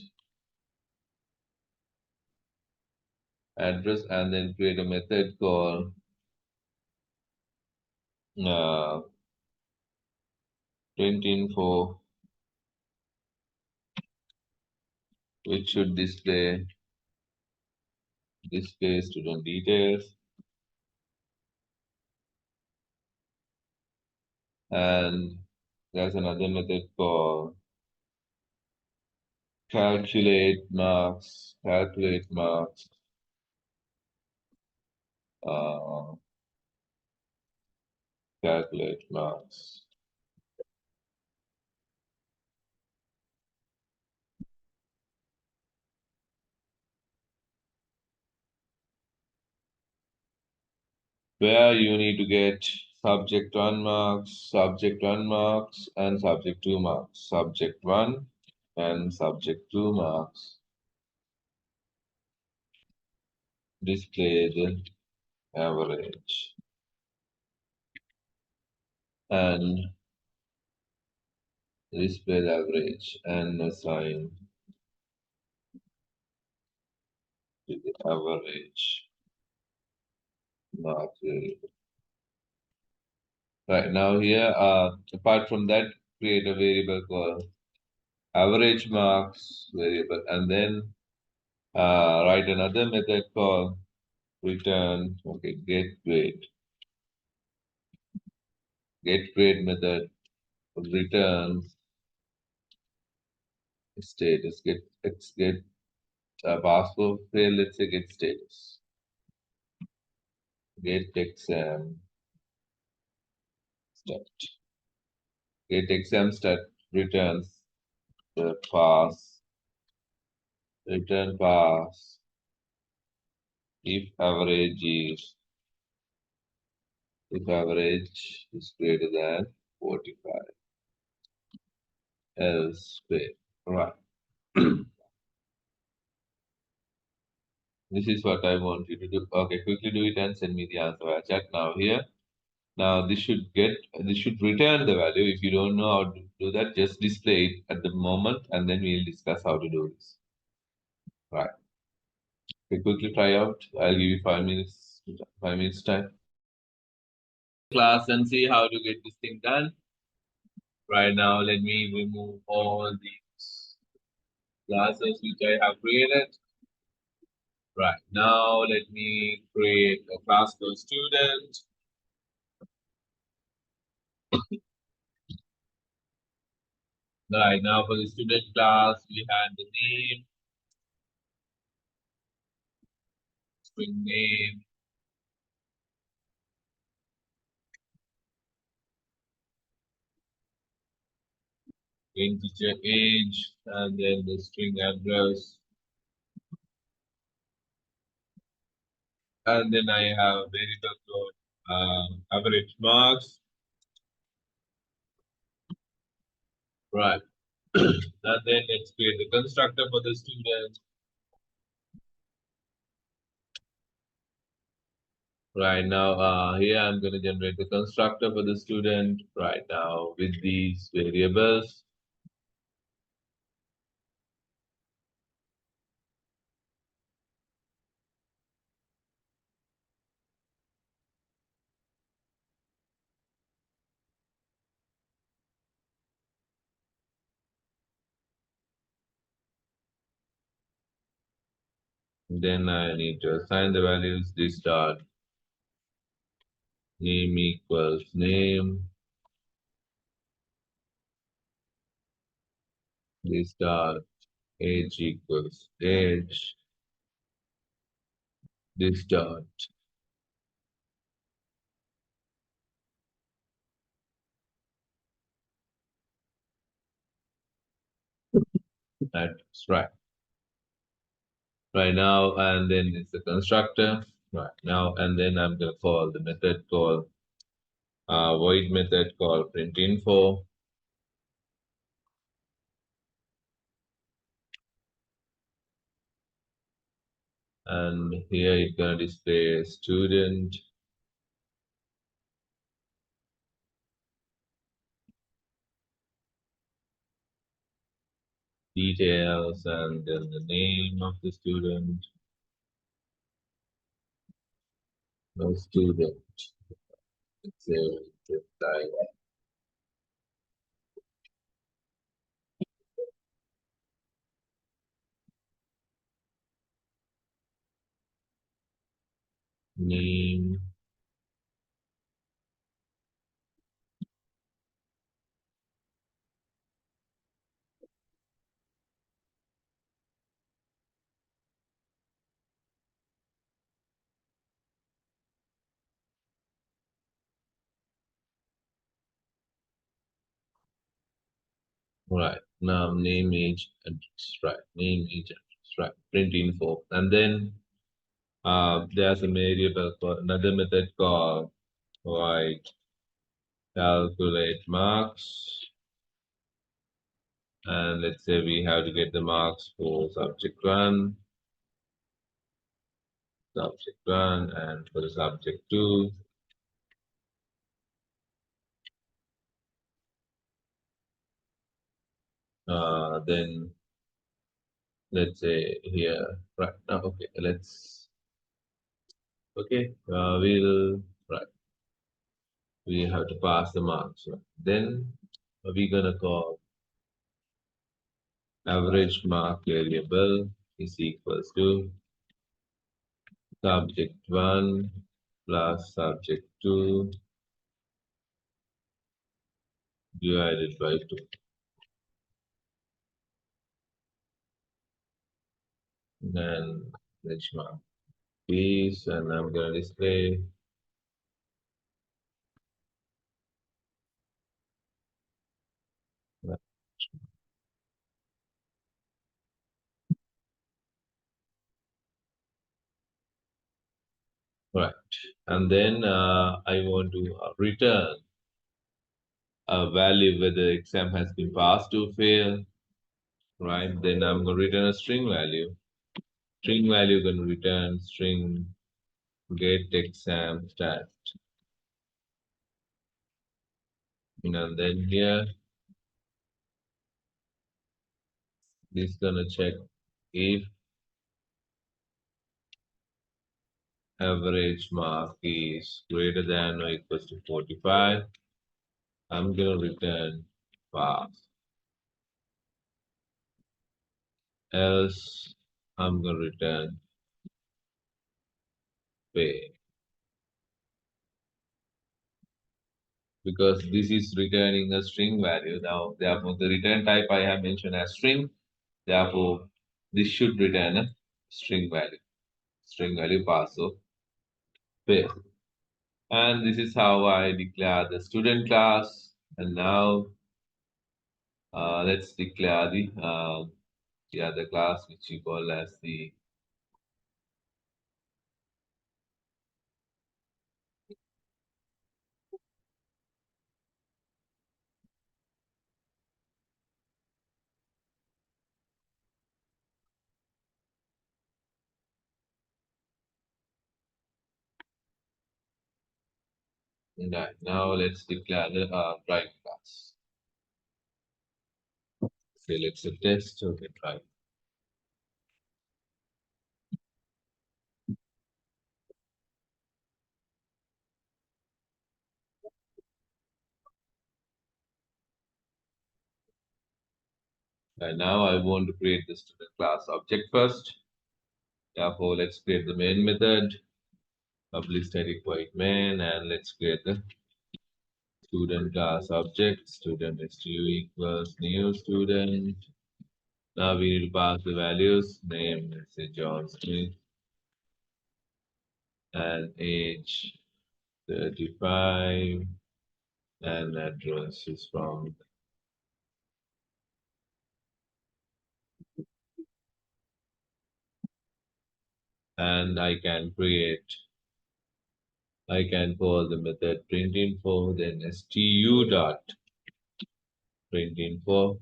address, and then create a method called uh, print info, which should display student details, and there's another method called calculate marks, uh, calculate marks. Where you need to get subject 1 marks, subject 1 marks, and subject 2 marks. Subject 1 and subject 2 marks. Display the average. And display the average and assign to the average mark variable. Right now here, apart from that, create a variable called average marks variable, and then write another method called return, okay, get grade method returns status, get password fail, let's say get status, get exam stat, get exam stat returns the pass, return pass if average is greater than 45, else fail. Right. This is what I want you to do. Okay, quickly do it and send me the answer via chat now here. Now this should return the value. If you don't know how to do that, just display it at the moment and then we'll discuss how to do this. Right. Okay, quickly try out. I'll give you 5 minutes 5 minutes time. Class and see how to get this thing done. Right now, let me remove all these classes which I have created. Right now, let me create a class for student. Right now, for the student class, we had the name, string name, integer age, and then the string address. And then I have variable code, average marks. Right. And then let's create the constructor for the student. Right now, here I'm going to generate the constructor for the student right now with these variables. Then I need to assign the values. This dot name equals name. This dot age equals age. This dot that's right. Right now, and then it's the constructor. Right now, and then I'm gonna call the method called void method called print info. And here it's gonna display student details and then the name of the student, no student. It's a type name. Right now, name, age, address. Right, name, age, address. Right, print info, and then there's a variable called another method called like calculate marks. And let's say we have to get the marks for subject one, and for the subject two. Then let's say here, right now, okay, we'll, right, we have to pass the marks. Right? Then we're gonna call average mark variable is equals to subject one plus subject two divided by two. Then benchmark is, and I'm gonna display that. Right. And then I want to return a value whether exam has been passed or failed. Right. Then I'm going to return a string value. String value going to return string get exam stat. And then here this is going to check if average mark is greater than or equals to 45, I'm gonna return pass. Else, I'm gonna return fail because this is returning a string value. Now, therefore, the return type I have mentioned as string. Therefore, this should return a string value. String value pass. So fail. And this is how I declare the student class. And now let's declare the other class which you call as the right. Now let's declare the drive class. Select a test. Okay, drive. And now I want to create the student class object first. Therefore, let's create the main method, public static void main, and let's create the student class object. Student stu equals new student. Now we need to pass the values. Name, let's say John Smith, and age 35, and address is from. And I can call the method print info, then stu dot print info,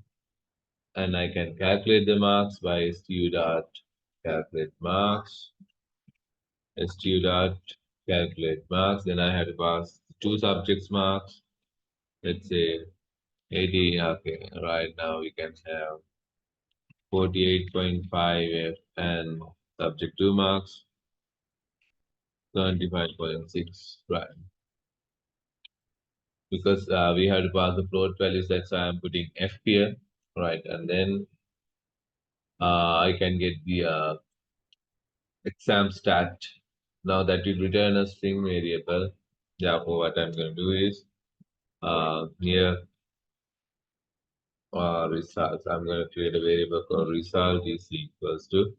and I can calculate the marks by stu dot calculate marks, stu dot calculate marks. Then I have to pass two subjects marks. Let's say 80. Okay, right now we can have 48.5 and subject 2 marks 75.6. Right, because we have to pass the float values. That's why I'm putting F here. Right, and then I can get the exam stat. Now that will return a string variable. Therefore, what I'm going to do is here results. I'm going to create a variable called result is equals to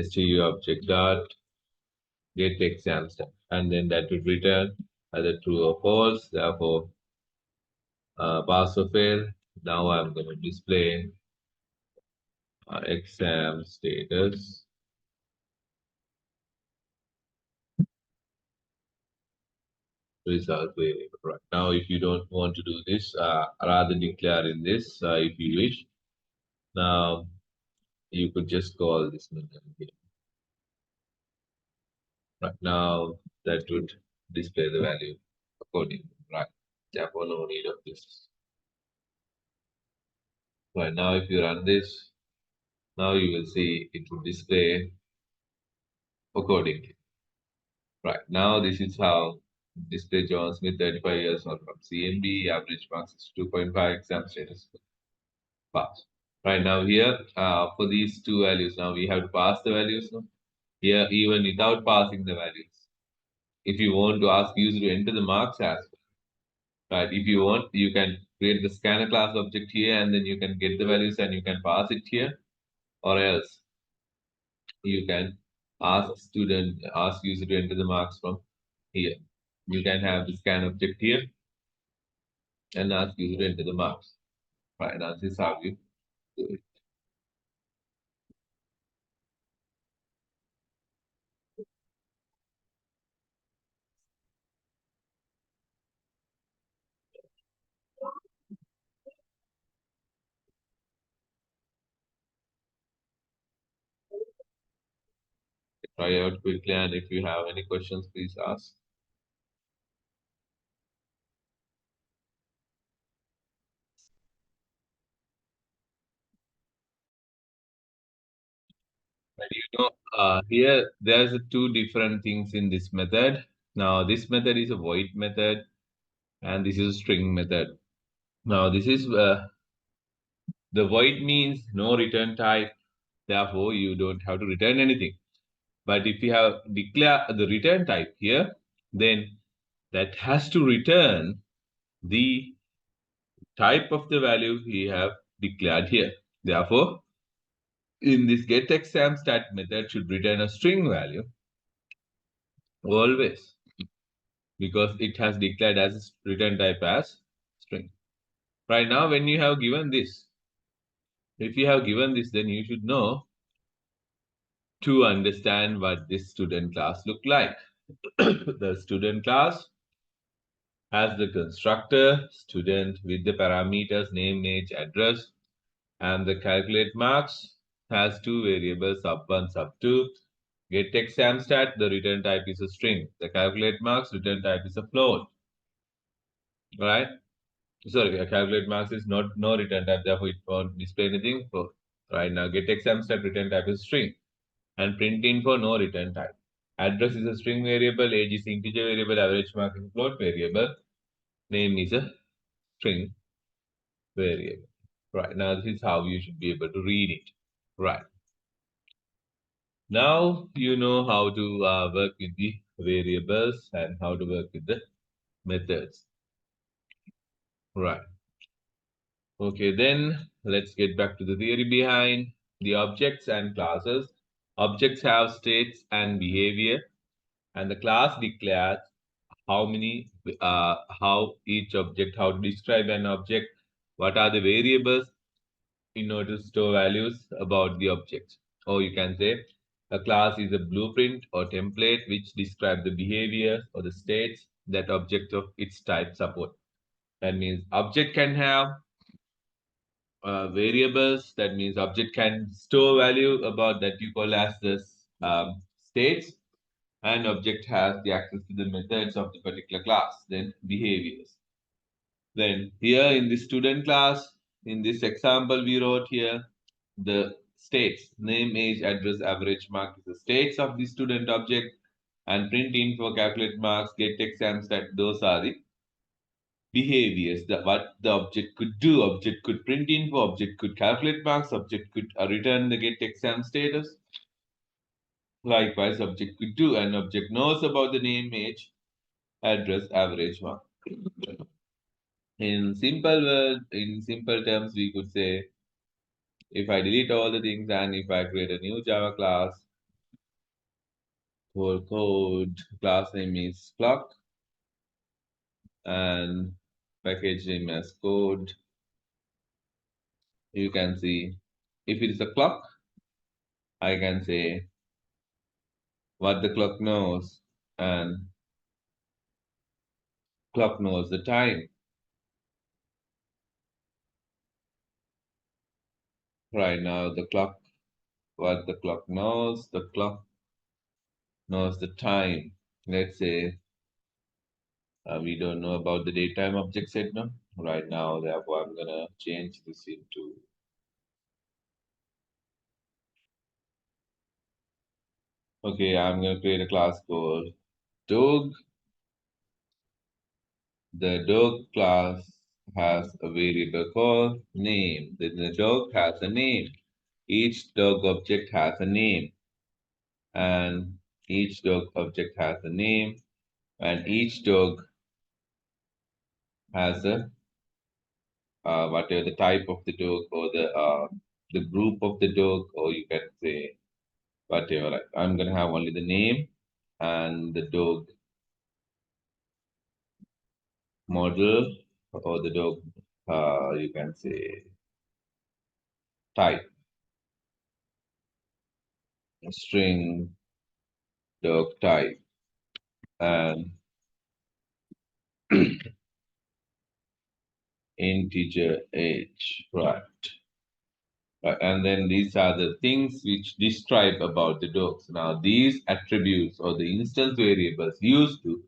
stu object dot get exam stat, and then that would return either true or false. Therefore, pass or fail. Now I'm going to display exam status result variable. Right now, if you don't want to do this, rather declare in this if you wish. Now you could just call this method here. Right now that would display the value accordingly. Right. Therefore, no need of this. Right now, if you run this, now you will see it will display accordingly. Right now, this is how display John Smith, 35 years old from CMB, average marks is 2.5, exam status pass. Right now, here for these two values, now we have to pass the values. Now. Here, even without passing the values, if you want to ask user to enter the marks as well, right? If you want, you can create the scanner class object here, and then you can get the values and you can pass it here, or else you can ask user to enter the marks from here. You can have the scan object here and ask user to enter the marks. Right now, this is how you do it. Try out quickly, and if you have any questions, please ask. But here there's two different things in this method. Now, this method is a void method, and this is a string method. Now, this is the void means no return type. Therefore, you don't have to return anything. But if you have declare the return type here, then that has to return the type of the value we have declared here. Therefore, in this getExamStat method should return a string value always because it has declared as return type as string. Right now, when you have given this, if you have given this, then you should know to understand what this student class look like. The student class has the constructor student with the parameters name, age, address, and the calculate marks has two variables sub1, sub2. GetExamStat, the return type is a string. The calculate marks return type is a float. Right? Sorry, calculate marks is not no return type, therefore it won't display anything. So right now, GetExamStat return type is string, and print_info no return type. Address is a string variable, age is integer variable, average mark is a float variable, name is a string variable. Right now, this is how you should be able to read it. Right. Now you know how to work with the variables and how to work with the methods. Right. Okay, then let's get back to the theory behind the objects and classes. Objects have states and behavior, and the class declares how each object, how to describe an object, what are the variables in order to store values about the object. Or you can say a class is a blueprint or template which describe the behaviors or the states that object of its type support. That means object can have variables. That means object can store value about that you call as the states, and object has the access to the methods of the particular class, then behaviors. Then here in the student class, in this example we wrote here, the states, name, age, address, average mark is the states of the student object, and print info, calculate marks, GetExamStat, those are the behaviors that what the object could do. Object could print info, object could calculate marks, object could return the GetExam status. Likewise, object could do, and object knows about the name, age, address, average mark. In simple terms, we could say if I delete all the things and if I create a new Java class, whole code class name is clock and package name as code, you can see if it is a clock, I can say what the clock knows, and clock knows the time. Right now, what the clock knows the time. Let's say we don't know about the daytime object set now. Right now, therefore, I'm gonna change this into okay. I'm gonna create a class called dog. The dog class has a variable called name. Then the dog has a name. Each dog object has a name, and each dog object has a name, and each dog has a whatever the type of the dog or the group of the dog, or you can say whatever. Like I'm gonna have only the name and the dog model or the dog. You can say type string dog type and integer age, right? And then these are the things which describe about the dogs. Now, these attributes or the instance variables used to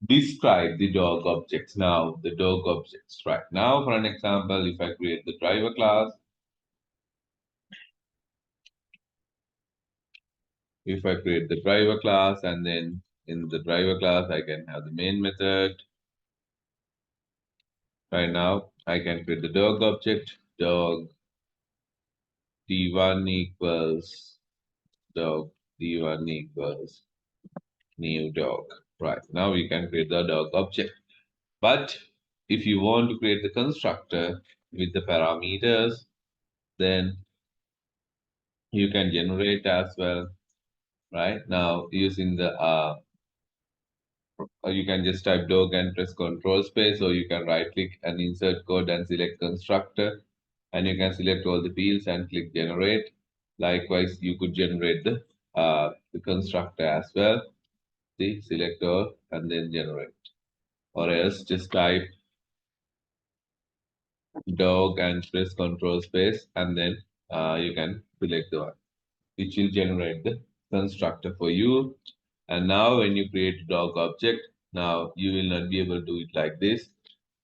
describe the dog objects. Now, the dog objects, right? Now, for an example, if I create the driver class, if I create the driver class, and then in the driver class, I can have the main method. Right now, I can create the dog object, dog d1 equals dog d1 equals new dog. Right now, we can create the dog object. But if you want to create the constructor with the parameters, then you can generate as well. Right now, using the or you can just type dog and press control space, or you can right click and insert code and select constructor, and you can select all the fields and click generate. Likewise, you could generate the constructor as well. See, select all and then generate, or else just type dog and press control space, and then you can select the one which will generate the constructor for you. And now when you create a dog object, now you will not be able to do it like this.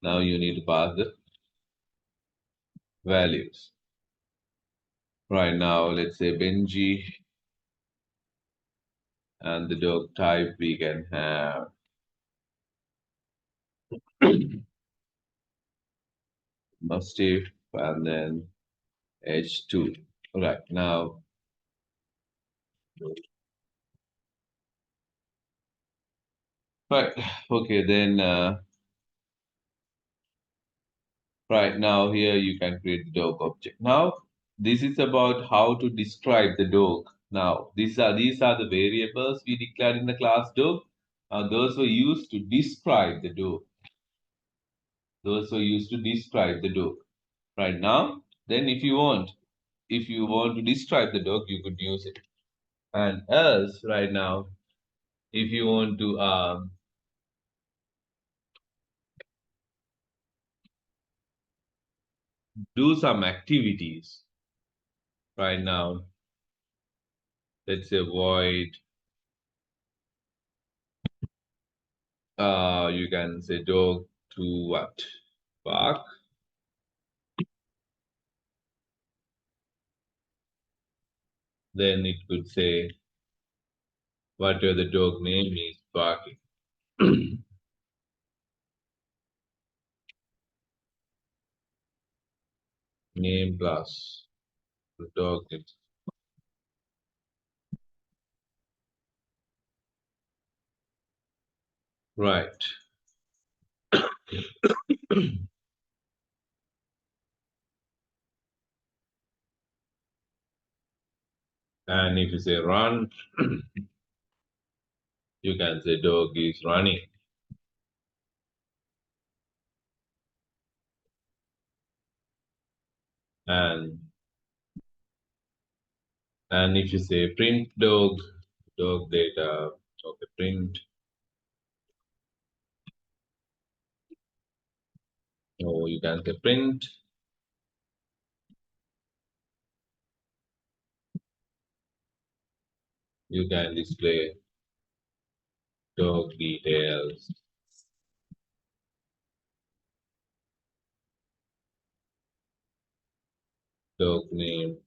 Now you need to pass the values. Right now, let's say Benji, and the dog type we can have Mastiff, and then H2. Right now, right, okay, then right now here you can create the dog object. Now, this is about how to describe the dog. Now, these are the variables we declared in the class dog. Those were used to describe the dog. Those were used to describe the dog. Right now, then if you want to describe the dog, you could use it. And else, right now, if you want to do some activities, right now, let's say void, you can say dog to what? Bark. Then it could say whatever the dog name is barking. Name plus the dog name. Right. And if you say run, you can say dog is running. And if you say print dog, dog data, okay, print, or you can say print, you can display dog details, dog name,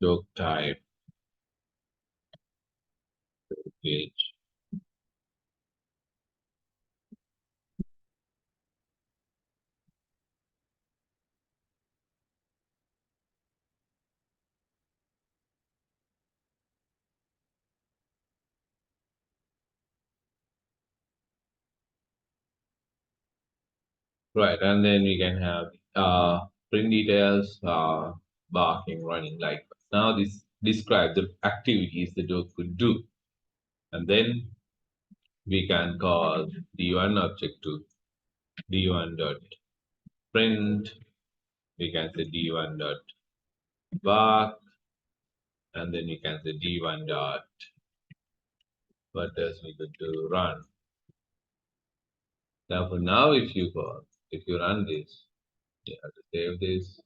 dog type, age. Right, and then we can have print details, barking, running. Like now, this describe the activities the dog could do, and then we can call d1 object to d1 dot print. We can say d1 dot bark, and then we can say d1 dot what else we could do run. Therefore, now if you run this, you have to save this.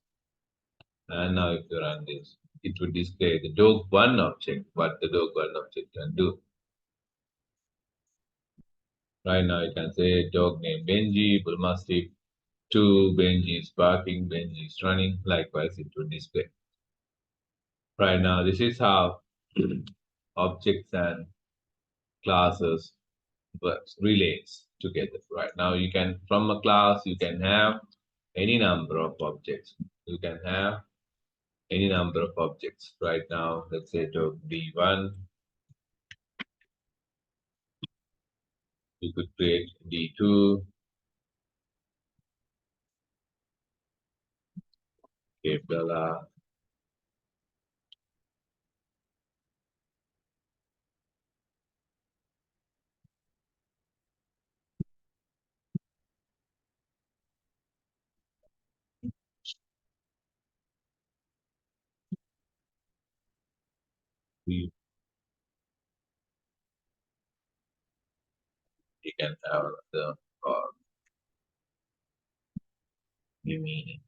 And now if you run this, it will display the dog1 object, what the dog1 object can do. Right now you can say dog name Benji, bull mastiff, 2, Benji is barking, Benji is running. Likewise, it will display. Right now, this is how objects and classes works, relates together. Right now, you can, from a class, you can have any number of objects. You can have any number of objects. Right now, let's say dog D1, you could create D2, okay, Bella. You can have the meaning.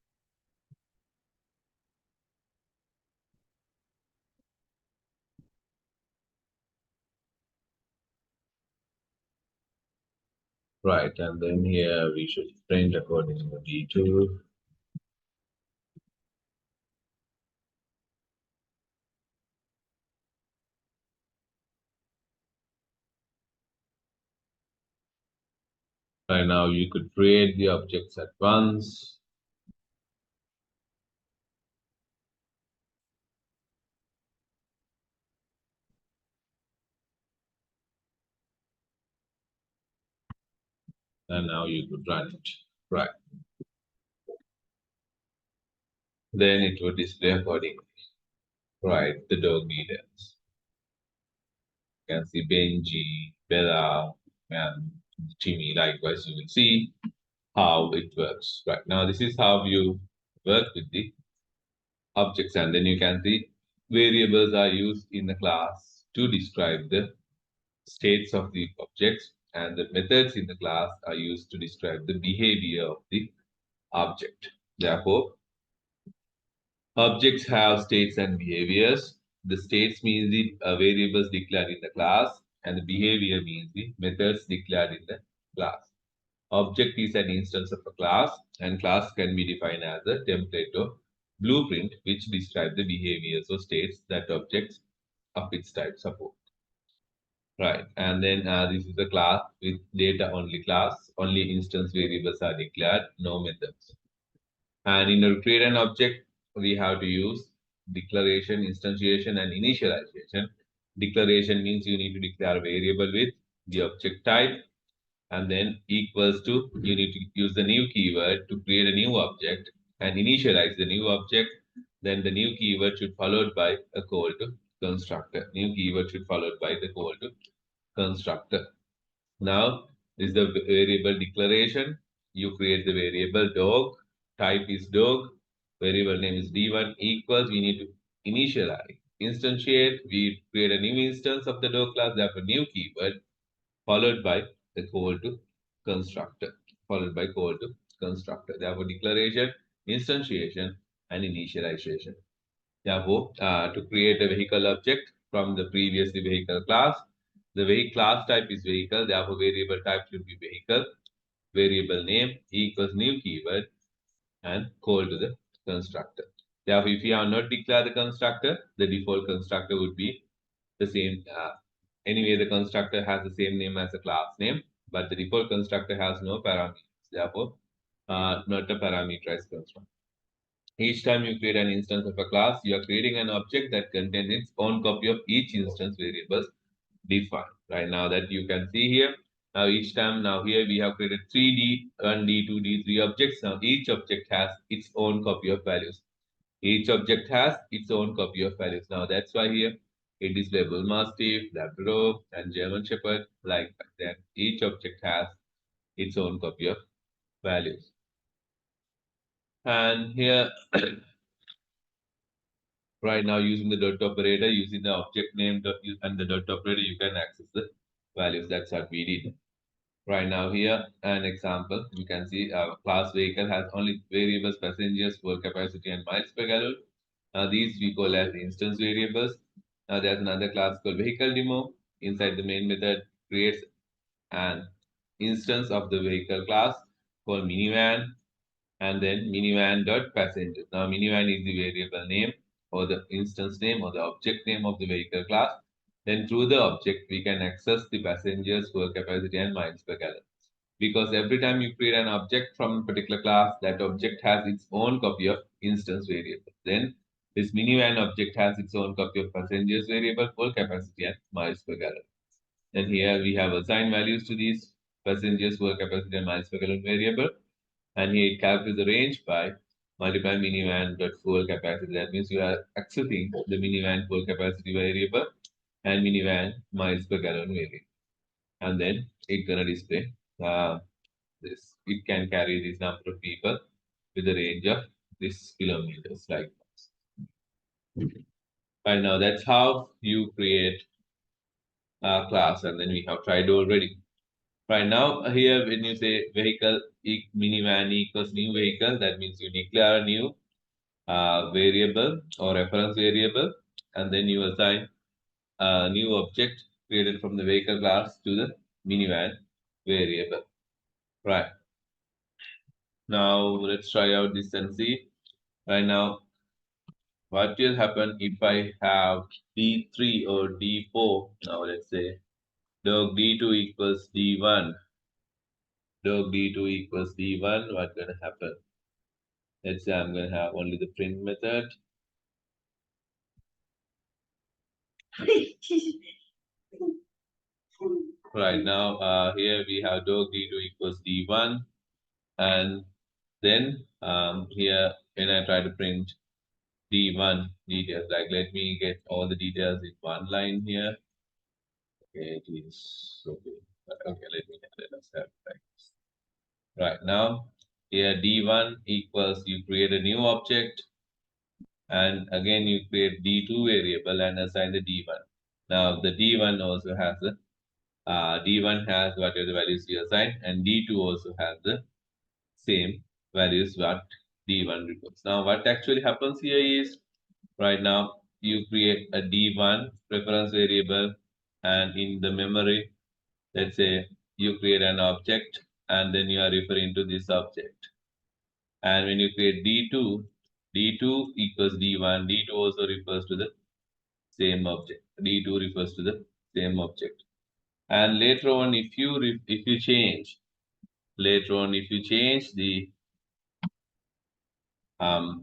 Right, and then here we should print according to D2. Right now, you could create the objects at once. And now you could run it. Right. Then it would display accordingly. Right, the dog details. You can see Benji, Bella, and Jimmy. Likewise, you will see how it works. Right now, this is how you work with the objects, and then you can see variables are used in the class to describe the states of the objects, and the methods in the class are used to describe the behavior of the object. Therefore, objects have states and behaviors. The states means the variables declared in the class, and the behavior means the methods declared in the class. Object is an instance of a class, and class can be defined as a template or blueprint which describe the behaviors or states that objects of its type support. Right, and then this is a class with data only class. Only instance variables are declared, no methods. And in order to create an object, we have to use declaration, instantiation, and initialization. Declaration means you need to declare a variable with the object type, and then equals to, you need to use the new keyword to create a new object and initialize the new object. Then the new keyword should followed by a call to constructor. New keyword should followed by the call to constructor. Now, this is the variable declaration. You create the variable dog, type is dog, variable name is d1 equals, we need to initialize, instantiate, we create a new instance of the dog class, therefore new keyword, followed by the call to constructor, followed by call to constructor. Therefore, declaration, instantiation, and initialization. Therefore, to create a vehicle object from the previously vehicle class, the vehicle class type is vehicle, therefore variable type should be vehicle, variable name equals new keyword, and call to the constructor. Therefore, if you have not declared the constructor, the default constructor would be the same. Anyway, the constructor has the same name as the class name, but the default constructor has no parameters. Therefore, not a parameterized constructor. Each time you create an instance of a class, you are creating an object that contains its own copy of each instance variables defined. Right now that you can see here. Now each time, now here we have created 3D, 1D, 2D, 3 objects. Now each object has its own copy of values. Each object has its own copy of values. Now that's why here it is labeled Mastiff, Labrador, and German Shepherd. Like that, each object has its own copy of values. And here right now, using the dot operator, using the object name and the dot operator, you can access the values. That's what we did. Right now, here an example. You can see our class vehicle has only variables, passengers, fuel capacity, and miles per gallon. Now these we call as instance variables. Now there's another class called vehicle demo. Inside the main method creates an instance of the vehicle class called minivan, and then minivan dot passenger. Now minivan is the variable name or the instance name or the object name of the vehicle class. Then through the object we can access the passengers, fuel capacity and miles per gallon. Because every time you create an object from a particular class, that object has its own copy of instance variable. Then this minivan object has its own copy of passengers variable, fuel capacity and miles per gallon. And here we have assigned values to these passengers, fuel capacity and miles per gallon variable. And here it calculates the range by multiplying minivan dot fuel capacity. That means you are accessing the minivan fuel capacity variable and minivan miles per gallon variable. And then it's gonna display this. It can carry this number of people with a range of this kilometers like this. Right now, that's how you create a class, and then we have tried already. Right now, here when you say vehicle minivan equals new vehicle, that means you declare a new variable or reference variable, and then you assign a new object created from the vehicle class to the minivan variable. Right. Now let's try out this and see. Right now, what will happen if I have D3 or D4? Now let's say dog D2 equals D1. Dog D2 equals D1. What's gonna happen? Let's say I'm gonna have only the print method. Right now, here we have dog D2 equals D1, and then here when I try to print D1 details, like let me get all the details in one line here. Okay, it is okay. Okay, let us have like this. Right now, here D1 equals you create a new object, and again you create D2 variable and assign the D1. Now the D1 also has the D1 has whatever the values you assign, and D2 also has the same values what D1 records. Now what actually happens here is right now you create a D1 reference variable, and in the memory, let's say you create an object and then you are referring to this object. And when you create D2, D2 equals D1, D2 also refers to the same object. D2 refers to the same object. And later on, if you change later on, if you change the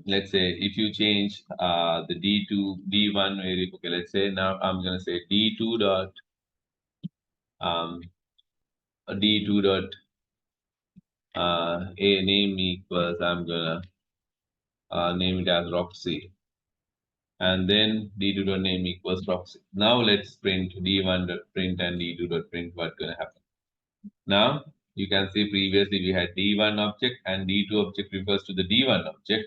let's say if you change the D2 D1 variable, okay, let's say now I'm gonna say D2 dot um D2 dot a name equals I'm gonna name it as Roxy, and then D2 dot name equals Roxy. Now let's print D1 dot print and D2 dot print. What's gonna happen? Now you can see previously we had D1 object and D2 object refers to the D1 object,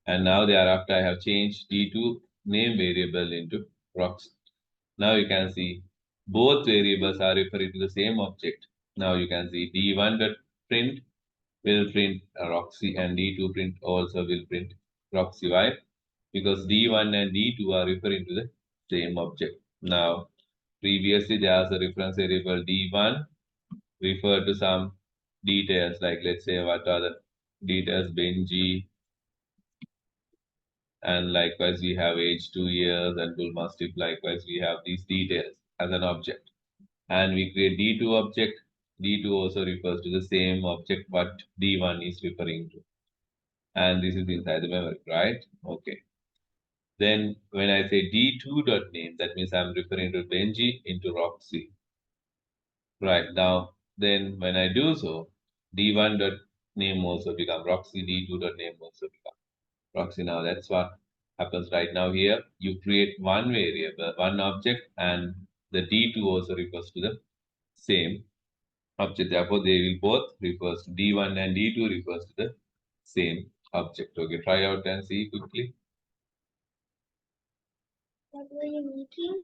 and now thereafter I have changed D2 name variable into Roxy. Now you can see both variables are referring to the same object. Now you can see D1 dot print will print Roxy and D2 print also will print Roxy. Why? Because D1 and D2 are referring to the same object. Now, previously there was a reference variable D1 referred to some details, like let's say what are the details Benji, and likewise we have age 2 years and bull mastiff. Likewise we have these details as an object, and we create D2 object. D2 also refers to the same object what D1 is referring to, and this is inside the memory, right? Okay. Then when I say D2 dot name, that means I'm referring to Benji into Roxy. Right now, then when I do so, D1 dot name also become Roxy, D2 dot name also become Roxy. Now that's what happens right now here. You create one variable, one object, and the D2 also refers to the same object. Therefore, they will both refers to D1 and D2 refers to the same object. Okay, try out and see quickly. What were you making?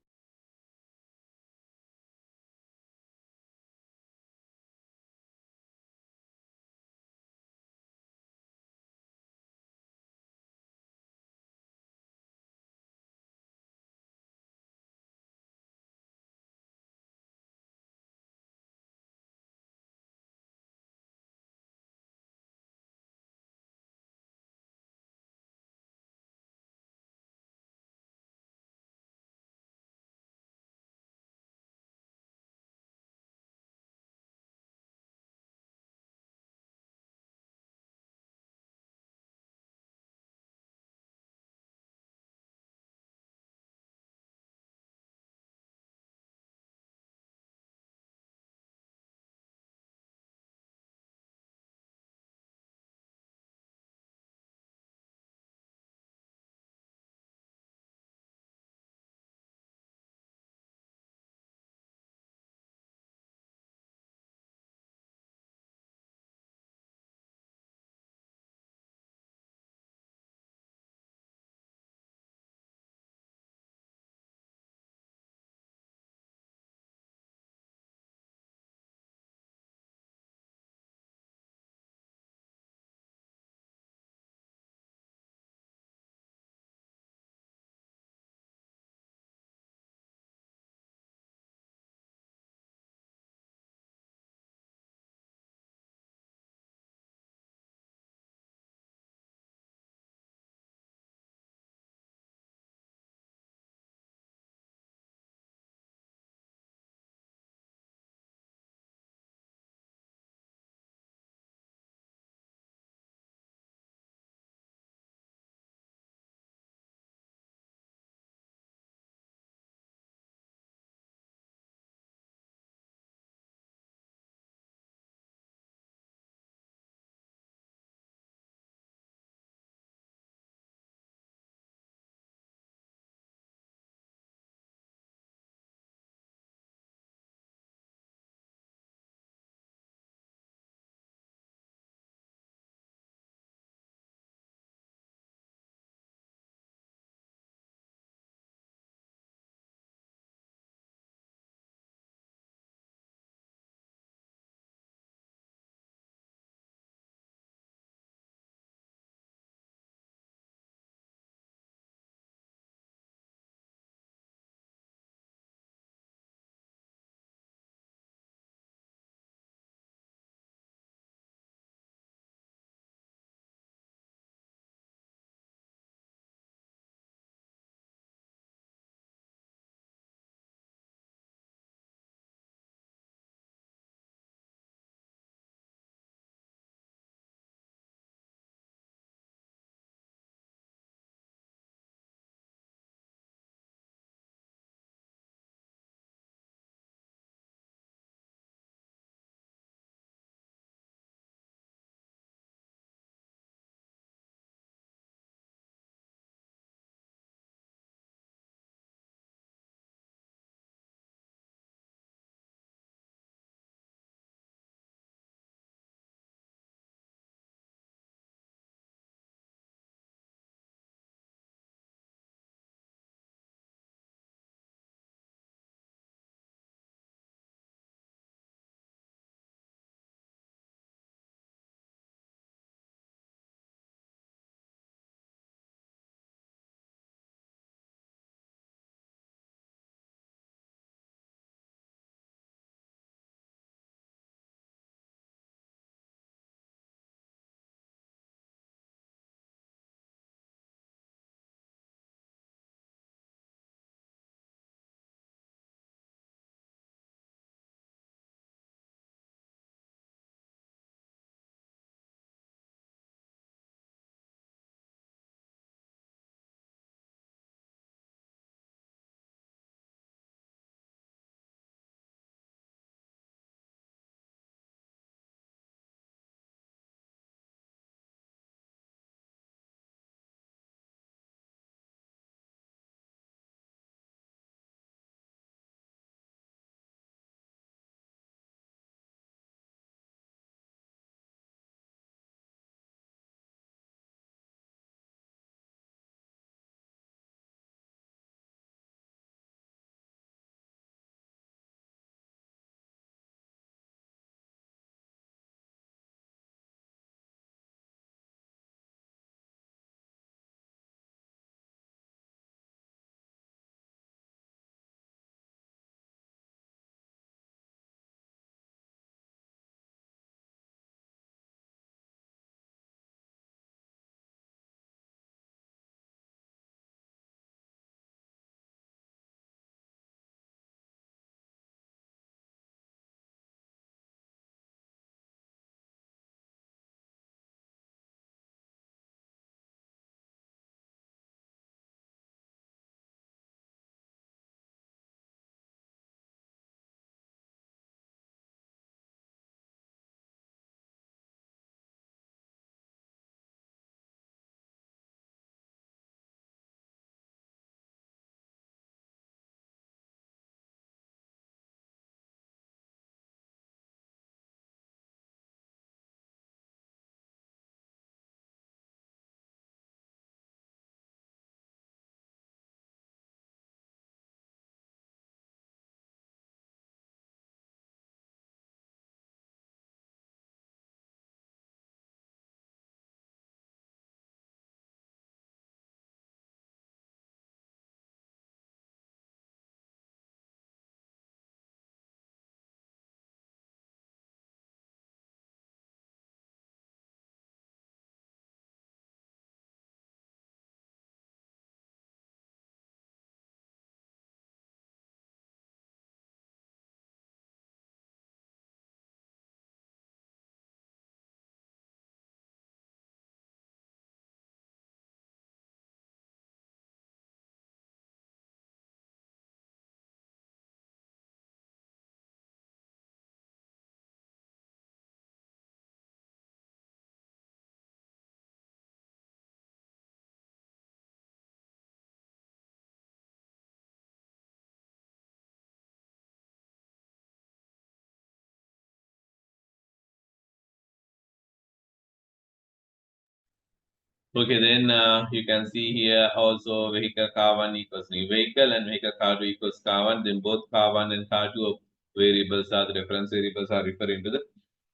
Okay, then you can see here also vehicle car1 equals new vehicle and vehicle car2 equals car1. Then both car1 and car2 variables are the reference variables are referring to the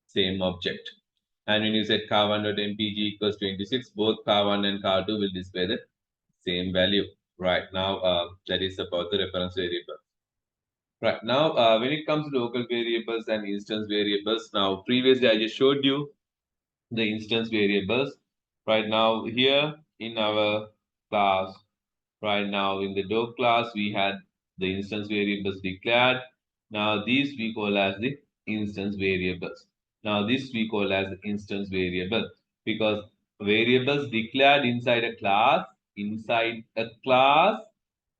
same object. And when you said car1.mpg equals 26, both car1 and car2 will display the same value. Right now, that is about the reference variable. Right now, when it comes to local variables and instance variables, now previously I just showed you the instance variables. Right now, here in our class, right now in the doc class, we had the instance variables declared. Now, these we call as the instance variables. Now, this we call as the instance variable because variables declared inside a class,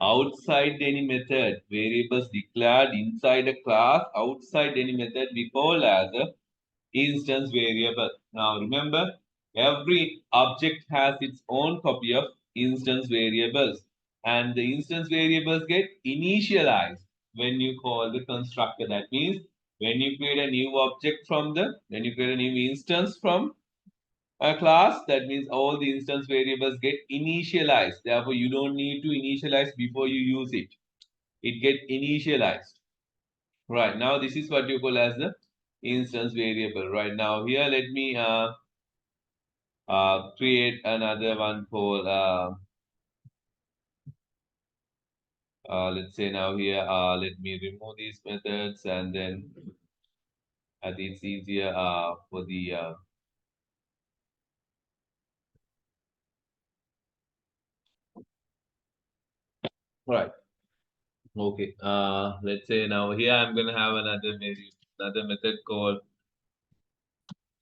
outside any method. Variables declared inside a class, outside any method, we call as a instance variable. Now remember, every object has its own copy of instance variables, and the instance variables get initialized when you call the constructor. That means when you create a new object when you create a new instance from a class, that means all the instance variables get initialized. Therefore, you don't need to initialize before you use it. It get initialized. Right now, this is what you call as the instance variable. Right now, here let me create another one called let's say now here let me remove these methods and then it's easier for the right. Okay, let's say now here I'm gonna have another method called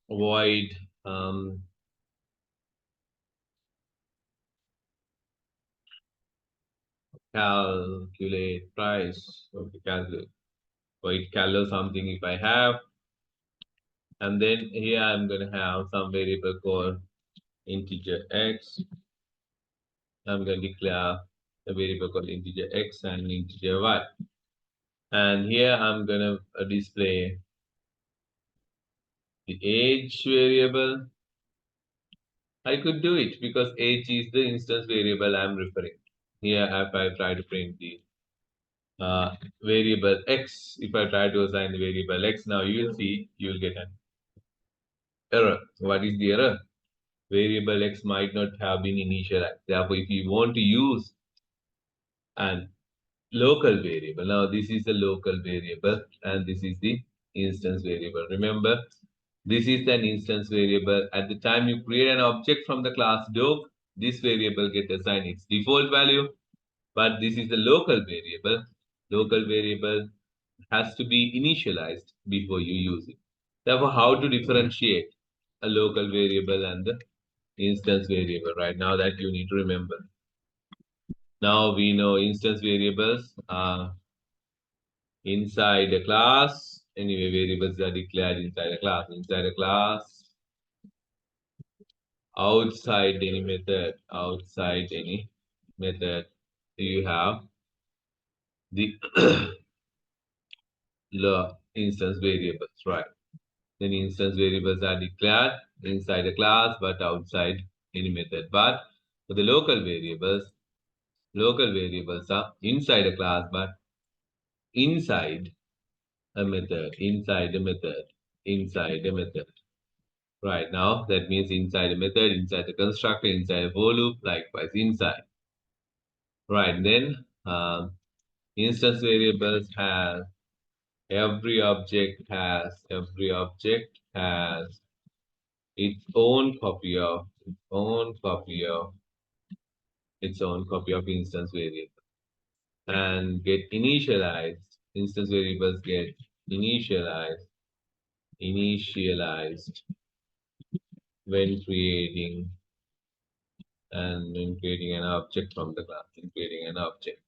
void calculate price. Okay, calculate void calculate something if I have, and then here I'm gonna have some variable called integer x. I'm going to declare a variable called integer x and integer y. And here I'm going to display the age variable. I could do it because age is the instance variable I'm referring. Here, if I try to print the variable x, if I try to assign the variable x, now you will see you will get an error. What is the error? Variable x might not have been initialized. Therefore, if you want to use an local variable. Now, this is the local variable and this is the instance variable. Remember, this is an instance variable. At the time you create an object from the class doc, this variable gets assigned its default value, but this is the local variable. Local variable has to be initialized before you use it. Therefore, how to differentiate a local variable and the instance variable, right? Now that you need to remember. Now we know instance variables are inside a class. Anyway, variables are declared inside a class. Inside a class, outside any method, you have the instance variables, right? Then instance variables are declared inside a class but outside any method. But for the local variables are inside a class but inside inside a method, inside a method. Right now, that means inside a method, inside the constructor, inside a for loop, likewise inside. Right, then instance variables have every object has its own copy of its own copy of instance variable and get initialized. Instance variables get initialized initialized when creating when creating an object from the class, in creating an object.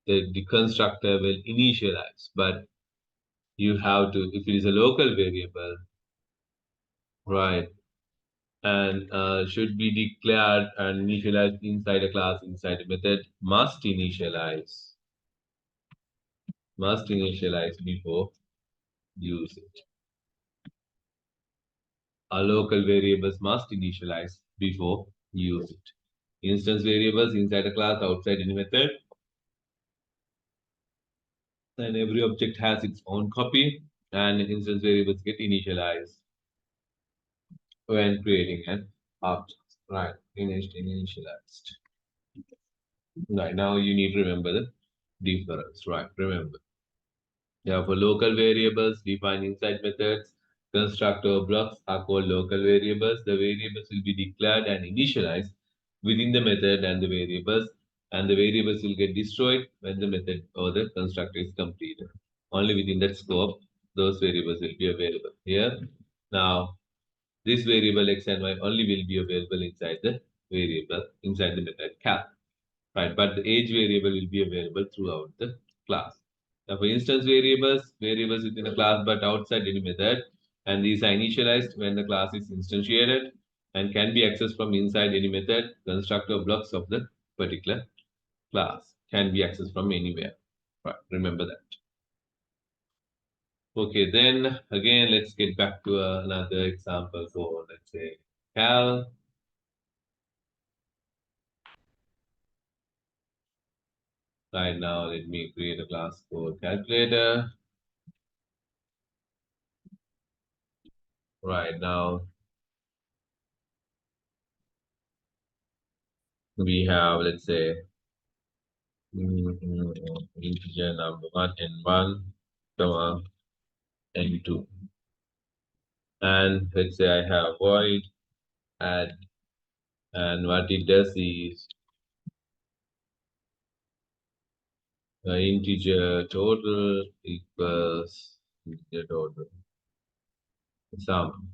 The constructor will initialize, but you have to, if it is a local variable, right, and should be declared and initialized inside a class, inside a method, must initialize before use it. Our local variables must initialize before you use it. Instance variables inside a class, outside any method, and every object has its own copy, and instance variables get initialized when creating an object. Right, initialized. Right, now you need to remember the difference. Right, remember. Therefore, local variables defined inside methods, constructor blocks are called local variables. The variables will be declared and initialized within the method and the variables will get destroyed when the method or the constructor is completed. Only within that scope, those variables will be available. Here, now, this variable x and y only will be available inside the method cal. Right, but the age variable will be available throughout the class. Now, for instance variables within a class but outside any method, and these are initialized when the class is instantiated and can be accessed from inside any method. Constructor blocks of the particular class can be accessed from anywhere. Right, remember that. Okay, then again, let's get back to another example for, let's say, cal. Right now, let me create a class called calculator. Right now, we have, let's say, integer number 1 n1, comma n2. And let's say I have void add, and what it does is integer total equals integer total sum.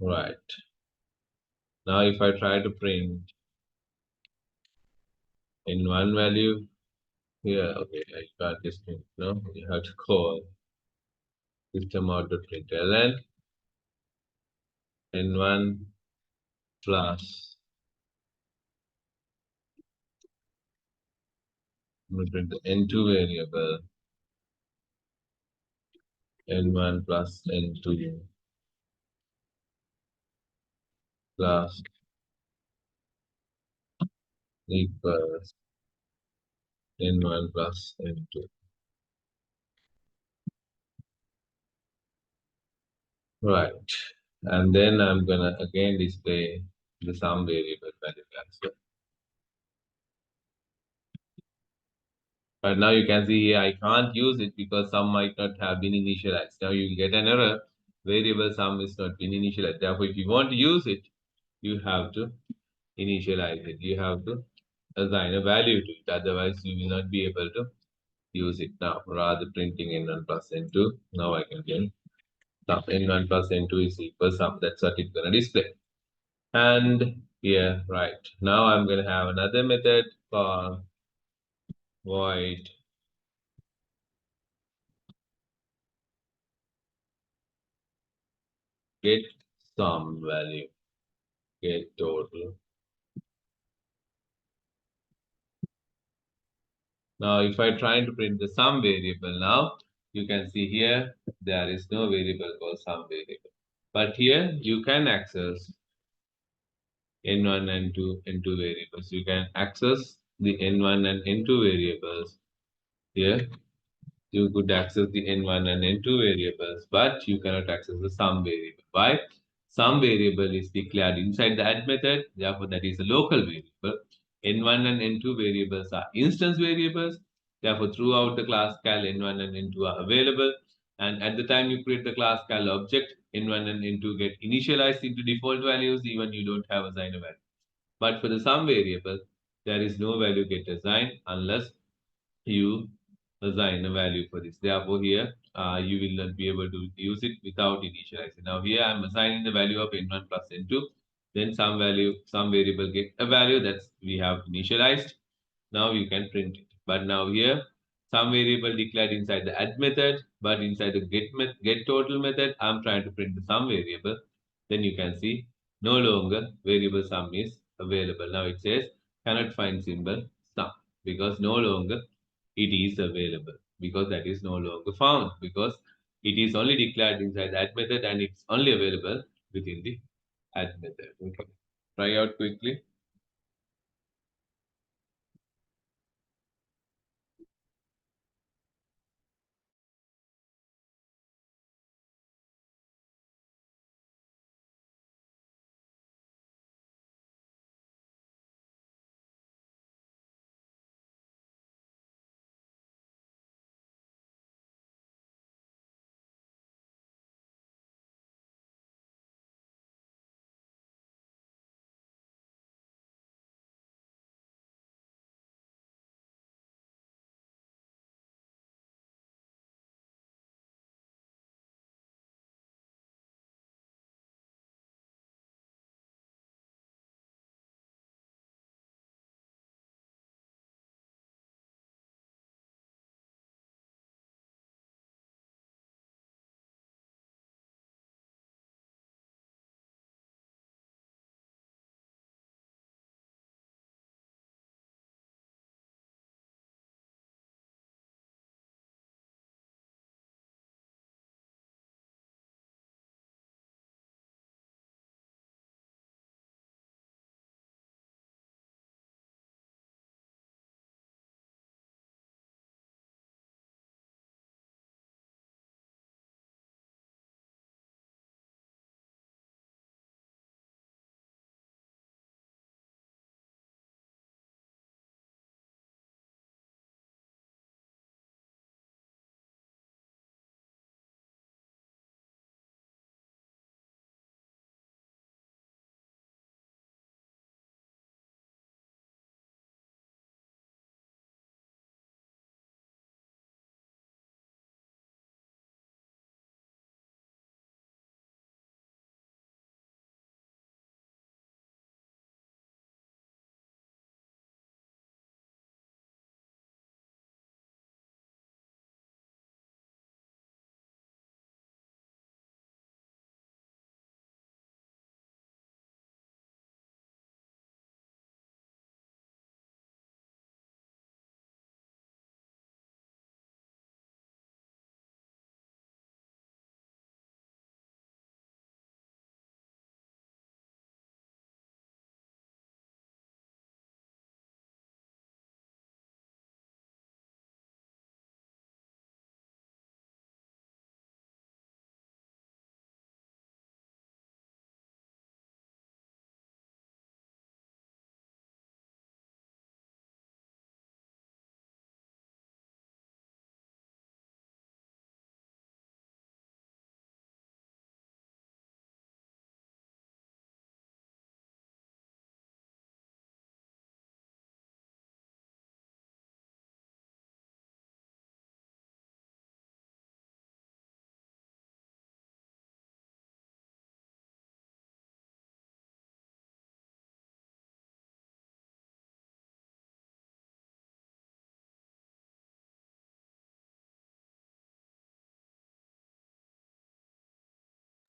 Right. Now if I try to print n1 value here, okay, I got this print. No, you have to call system.out.println n1 plus we print the n2 variable n1 plus n2 plus equals n1 plus n2. Right. And then I'm gonna again display the sum variable value as well. But now you can see here I can't use it because sum might not have been initialized. Now you will get an error. Variable sum is not been initialized. Therefore, if you want to use it, you have to initialize it. You have to assign a value to it. Otherwise, you will not be able to use it now. Rather printing n1 plus n2. Now I can get sum n1 plus n2 is equal sum. That's what it's gonna display. And here, right now I'm gonna have another method called void get sum value, get total. Now, if I try to print the sum variable now, you can see here there is no variable called sum variable. But here you can access n1 and n2 variables. You can access the n1 and n2 variables here. You could access the n1 and n2 variables, but you cannot access the sum variable. Why? Sum variable is declared inside the add method, therefore that is a local variable. N1 and n2 variables are instance variables, therefore throughout the class cal n1 and n2 are available. And at the time you create the class cal object, n1 and n2 get initialized into default values, even you don't have assigned a value. But for the sum variable, there is no value get assigned unless you assign a value for this. Therefore, here you will not be able to use it without initializing. Now, here I am assigning the value of n1 plus n2. Then some variable get a value that we have initialized. Now you can print it. But now here, some variable declared inside the add method, but inside the get total method, I'm trying to print the sum variable. Then you can see no longer variable sum is available. Now it says cannot find symbol sum because no longer it is available, because that is no longer found, because it is only declared inside that method and it's only available within the add method. Okay. Try out quickly.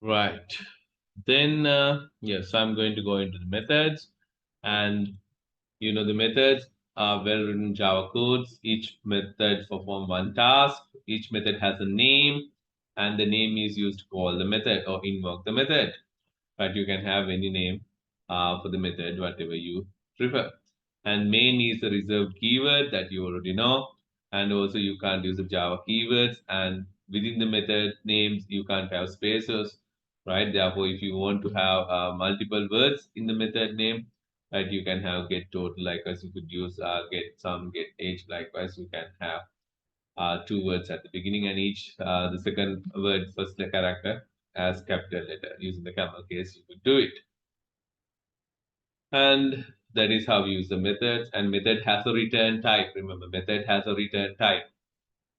Right. Then, yes, I'm going to go into the methods. And the methods are well written Java codes. Each method perform one task. Each method has a name, and the name is used to call the method or invoke the method. But you can have any name for the method, whatever you prefer. And main is a reserved keyword that you already know. And also you can't use the Java keywords. And within the method names, you can't have spaces, right? Therefore, if you want to have multiple words in the method name, right, you can have get total likewise. You could use get sum, get age likewise. You can have two words at the beginning and each the second word first character as capital letter. Using the camel case, you could do it. And that is how we use the methods. And method has a return type. Remember, method has a return type.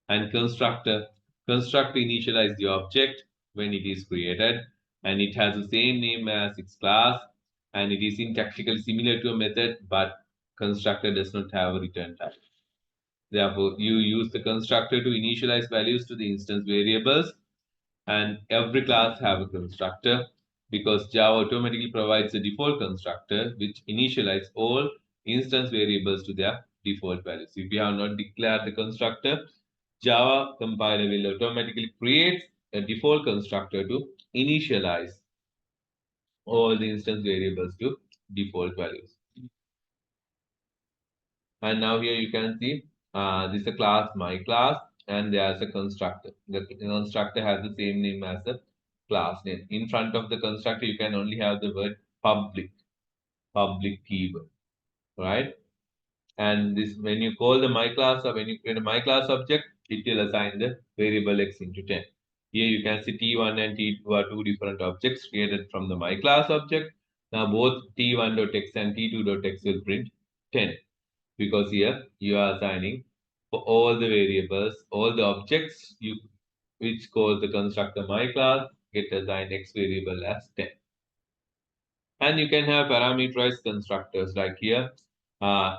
And constructor. Constructor initialize the object when it is created. And it has the same name as its class. And it is syntactically similar to a method, but constructor does not have a return type. Therefore, you use the constructor to initialize values to the instance variables, and every class have a constructor because Java automatically provides a default constructor which initializes all instance variables to their default values. If you have not declared the constructor, Java compiler will automatically create a default constructor to initialize all the instance variables to default values. And now here you can see this is a class, my class, and there's a constructor. The constructor has the same name as the class name. In front of the constructor, you can only have the word public keyword, right? And this, when you call the my class or when you create a my class object, it will assign the variable x into 10. Here you can see t1 and t2 are two different objects created from the my class object. Now both t1.x and t2.x will print 10 because here you are assigning for all the variables, all the objects you which call the constructor my class get assigned x variable as 10. And you can have parameterized constructors like here.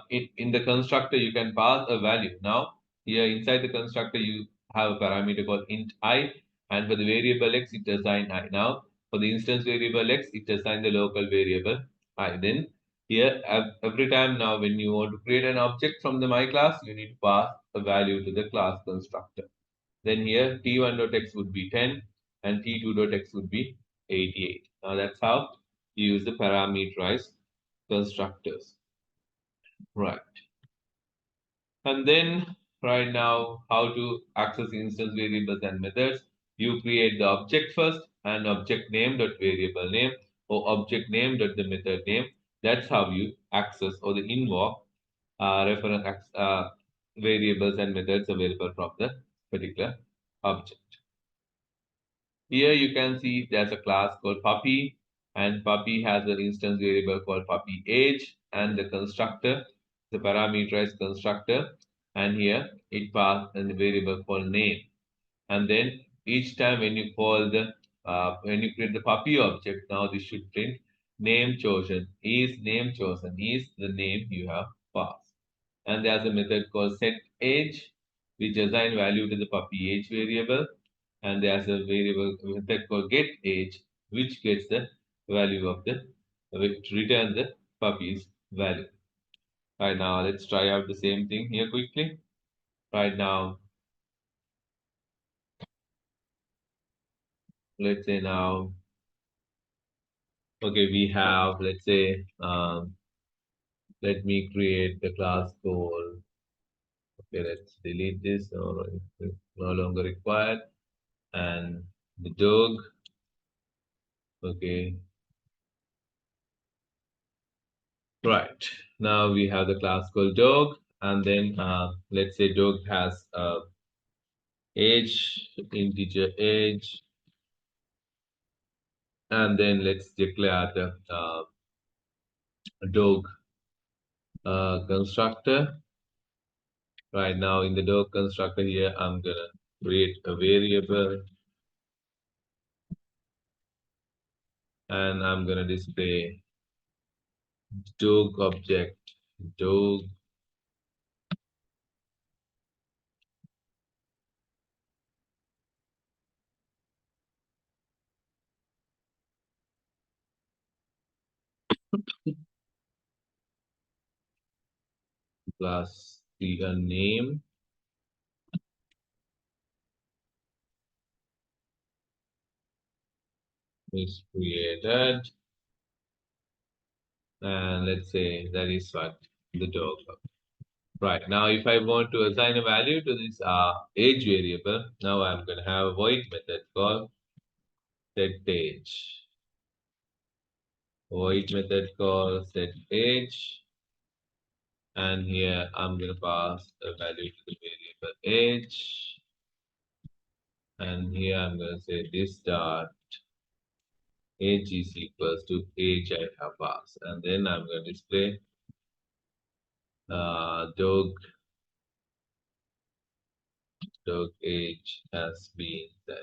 In the constructor, you can pass a value. Now, here inside the constructor, you have a parameter called int I, and for the variable x, it assign I. Now, for the instance variable x, it assign the local variable I. Then, here, every time now, when you want to create an object from the my class, you need to pass a value to the class constructor. Then here, t1.x would be 10, and t2.x would be 88. Now, that's how use the parameterized constructors. Right. And then right now, how to access instance variables and methods. You create the object first and object name dot variable name or object name dot the method name. That's how you access or the invoke reference variables and methods available from the particular object. Here you can see there's a class called puppy, and puppy has an instance variable called puppy age, and the constructor, the parameterized constructor, and here it passes a variable called name. And then each time when you call the when you create the puppy object, now this should print name chosen. Is name chosen is the name you have passed. And there's a method called set age, which assign value to the puppy age variable. And there's a variable method called get age, which gets the value of the which return the puppy's value. Right now, let's try out the same thing here quickly. Right now, let's say now, okay, we have, let's say, let me create the class called, okay, let's delete this, no longer required. And the dog, okay, right. Now we have the class called dog, and then let's say dog has age, integer age, and then let's declare the dog constructor. Right now in the dog constructor here, I'm gonna create a variable and I'm gonna display dog object, dog plus the name is created, and let's say that is what the dog. Right now, if I want to assign a value to this age variable, now I'm going to have a void method called set age. Void method called set age, and here I'm going to pass a value to the variable age, and here I'm going to say this dot age is equals to age I have passed, and then I'm going to display dog age has been set.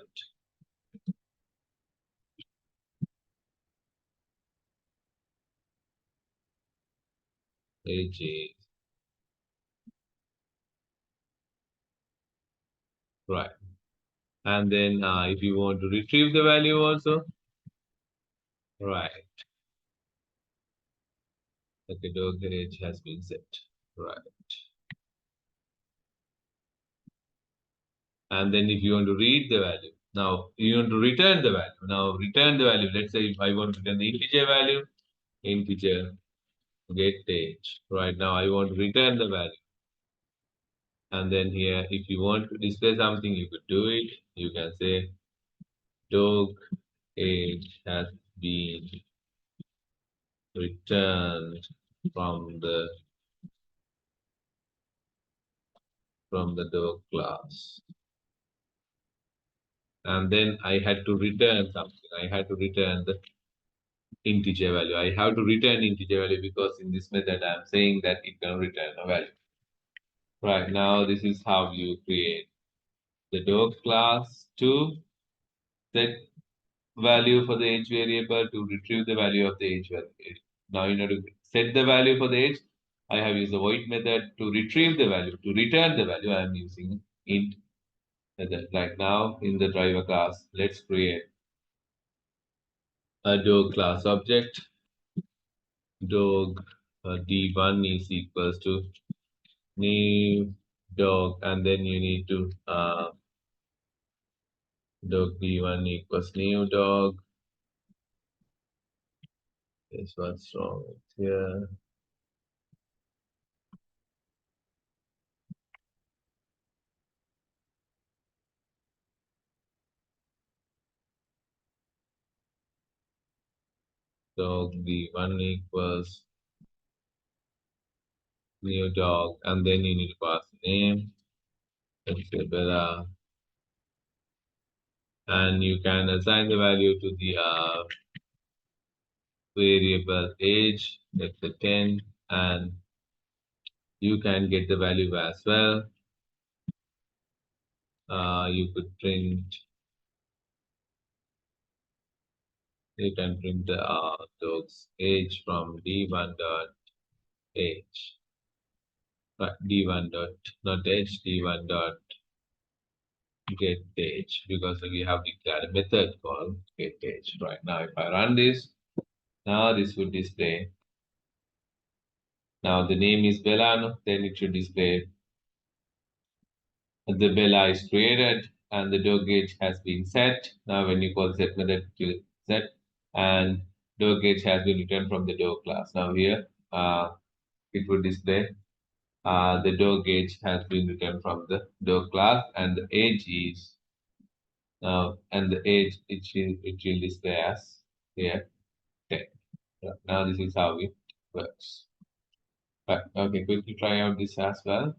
Age is right. And then if you want to retrieve the value also, right, okay, dog age has been set, right. And then if you want to read the value, Now you want to return the value. Now return the value. Let's say if I want to return the integer value, integer get age. Right now I want to return the value. And then here, if you want to display something, you could do it. You can say dog age has been returned from the dog class. And then I had to return something. I had to return the integer value. I have to return integer value because in this method I'm saying that it can return a value. Right now, this is how you create the dog class to set value for the age variable to retrieve the value of the age variable. Now, in order to set the value for the age, I have used the void method to retrieve the value. To return the value, I am using int method. Like now, in the driver class, let's create a dog class object. Dog d1 is equals to new dog, and then you need to dog d1 equals new dog. This what's wrong here. Dog d1 equals new dog, and then you need to pass the name. Let's say Bella, and you can assign the value to the variable age. Let's say 10, and you can get the value as well. You could print. You can print the dog's age from d1 dot age. D1 dot not age, D1 dot get age, because we have declared a method called get age. Right now, if I run this, now this would display. Now the name is Bella, then it should display the Bella is created and the dog age has been set. Now when you call set method, it will set, and dog age has been returned from the dog class. Now here, it will display the dog age has been returned from the dog class, and the age is and the age it will display as here 10. Yeah, now this is how it works. Right. Okay, quickly try out this as well.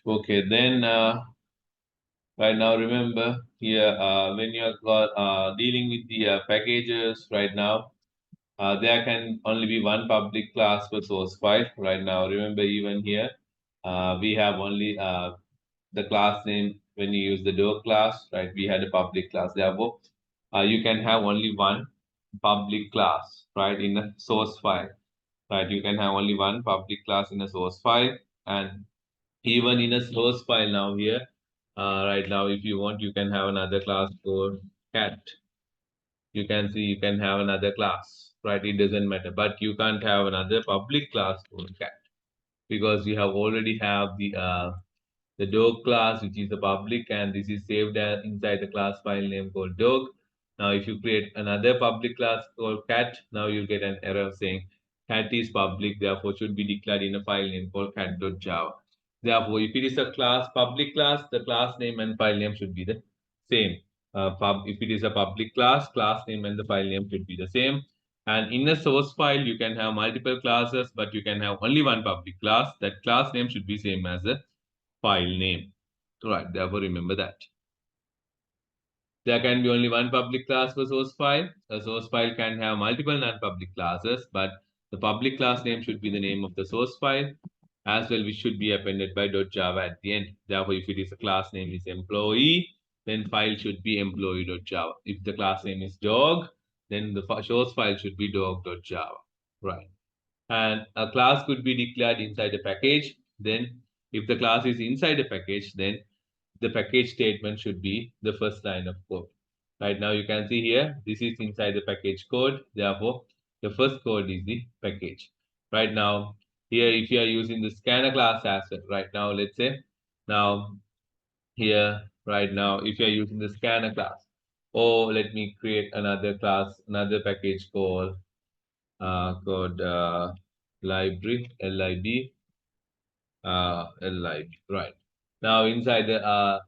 Okay, then right now remember here when you are dealing with the packages right now, there can only be one public class for source file. Right now, remember even here we have only the class name when you use the door class, right? We had a public class. Therefore, you can have only one public class, right, in a source file, right? You can have only one public class in a source file, and even in a source file now here, right now, if you want, you can have another class called cat. You can see you can have another class, right? It doesn't matter, but you can't have another public class called cat because you have already have the dog class, which is the public, and this is saved inside the class file name called dog. Now, if you create another public class called cat, now you'll get an error saying cat is public, therefore should be declared in a file name called cat.java. Therefore, if it is a class public class, the class name and file name should be the same. If it is a public class, class name and the file name should be the same. And in a source file, you can have multiple classes, but you can have only one public class. That class name should be same as the file name. Right, therefore remember that. There can be only one public class for source file. A source file can have multiple non-public classes, but the public class name should be the name of the source file as well, which should be appended by .java at the end. Therefore, if it is a class name is employee, then file should be employee.java. If the class name is dog, then the source file should be dog.java. Right. And a class could be declared inside a package. Then if the class is inside a package, then the package statement should be the first line of code. Right now you can see here, this is inside the package code. Therefore, the first code is the package. Right now, here if you are using the scanner class as well, right now, let's say, now here, right now, if you are using the scanner class, or let me create another class, another package called library, lib, right. Now inside the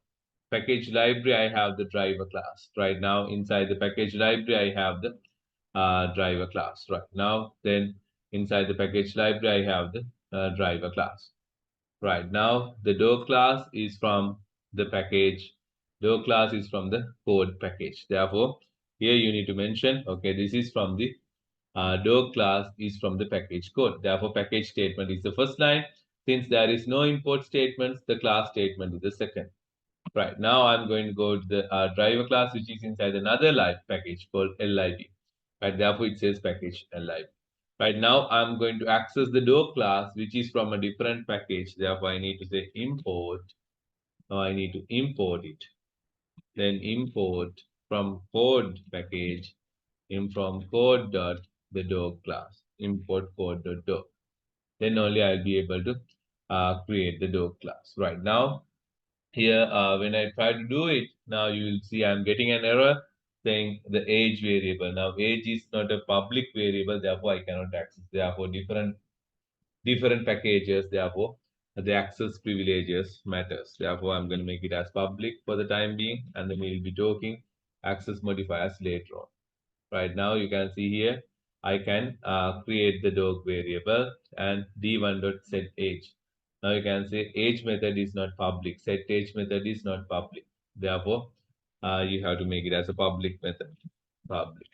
package library, I have the driver class. Right now, inside the package library, I have the driver class. Right now, then inside the package library, I have the driver class. Right now, the door class is from the package. Door class is from the code package. Therefore, here you need to mention, okay, this is from the door class is from the package code. Therefore, package statement is the first line. Since there is no import statements, the class statement is the second. Right now, I'm going to go to the driver class, which is inside another live package called lib. Right, therefore, it says package lib. Right now, I'm going to access the door class, which is from a different package. Therefore, I need to say import. Now, I need to import it. Then import from code package from code dot the door class. Import code dot door. Then only I'll be able to create the door class. Right now, here when I try to do it, now you will see I'm getting an error saying the age variable. Now age is not a public variable, therefore I cannot access. Therefore different packages, therefore the access privileges matters. Therefore I'm going to make it as public for the time being, and then we'll be talking access modifiers later on. Right now you can see here I can create the dog variable and d1.set age. Now you can say age method is not public, set age method is not public. Therefore, you have to make it as a public method, public.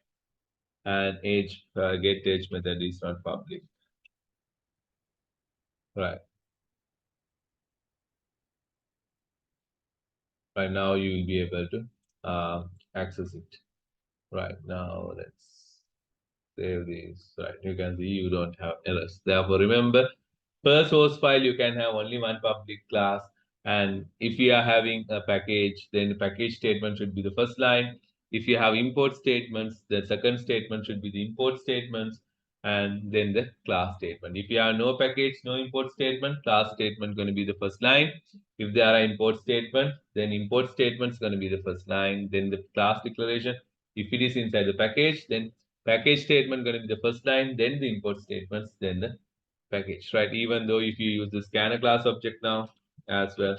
And age get age method is not public. Right. Right now you will be able to access it. Right now let's save this. Right, you can see you don't have errors. Therefore, remember, per source file, you can have only one public class. And if you are having a package, then the package statement should be the first line. If you have import statements, the second statement should be the import statements, and then the class statement. If you have no package, no import statement, class statement going to be the first line. If there are import statements, then import statement is going to be the first line, then the class declaration. If it is inside the package, then package statement going to be the first line, then the import statements, then the package, right? Even though if you use the scanner class object now as well,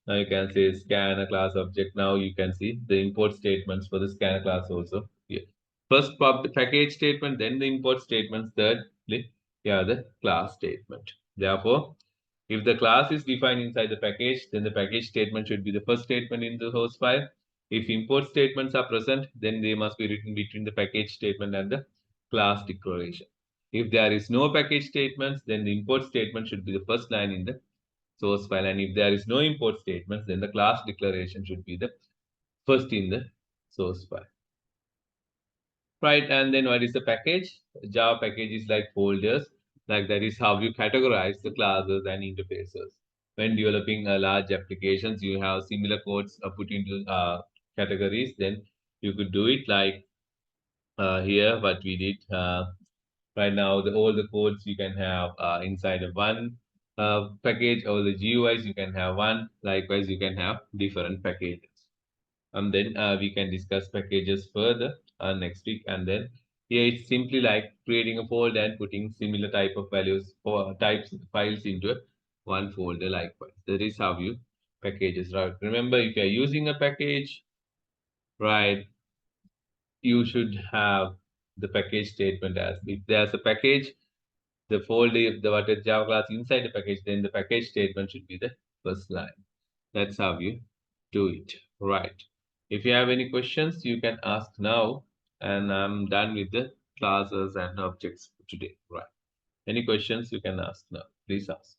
now you can say scanner class object. Now you can see the import statements for the scanner class also here. First the package statement, then the import statements, thirdly, yeah, the class statement. Therefore, If the class is defined inside the package, then the package statement should be the first statement in the host file. If import statements are present, then they must be written between the package statement and the class declaration. If there is no package statements, then the import statement should be the first line in the source file. And if there is no import statements, then the class declaration should be the first in the source file. Right, and then what is the package? Java package is like folders, like that is how you categorize the classes and interfaces. When developing large applications, you have similar codes put into categories. Then you could do it like here, what we did right now. All the codes you can have inside of one package, or the GUIs you can have one. Likewise, you can have different packages. And then we can discuss packages further next week. And then here it's simply like creating a folder and putting similar type of values or types of files into one folder. Likewise, that is how you packages, right? Remember, if you're using a package, right, you should have the package statement. As if there's a package, the folder, if the what is Java class inside the package, then the package statement should be the first line. That's how you do it, right? If you have any questions, you can ask now, and I'm done with the classes and objects for today, right? Any questions you can ask now. Please ask.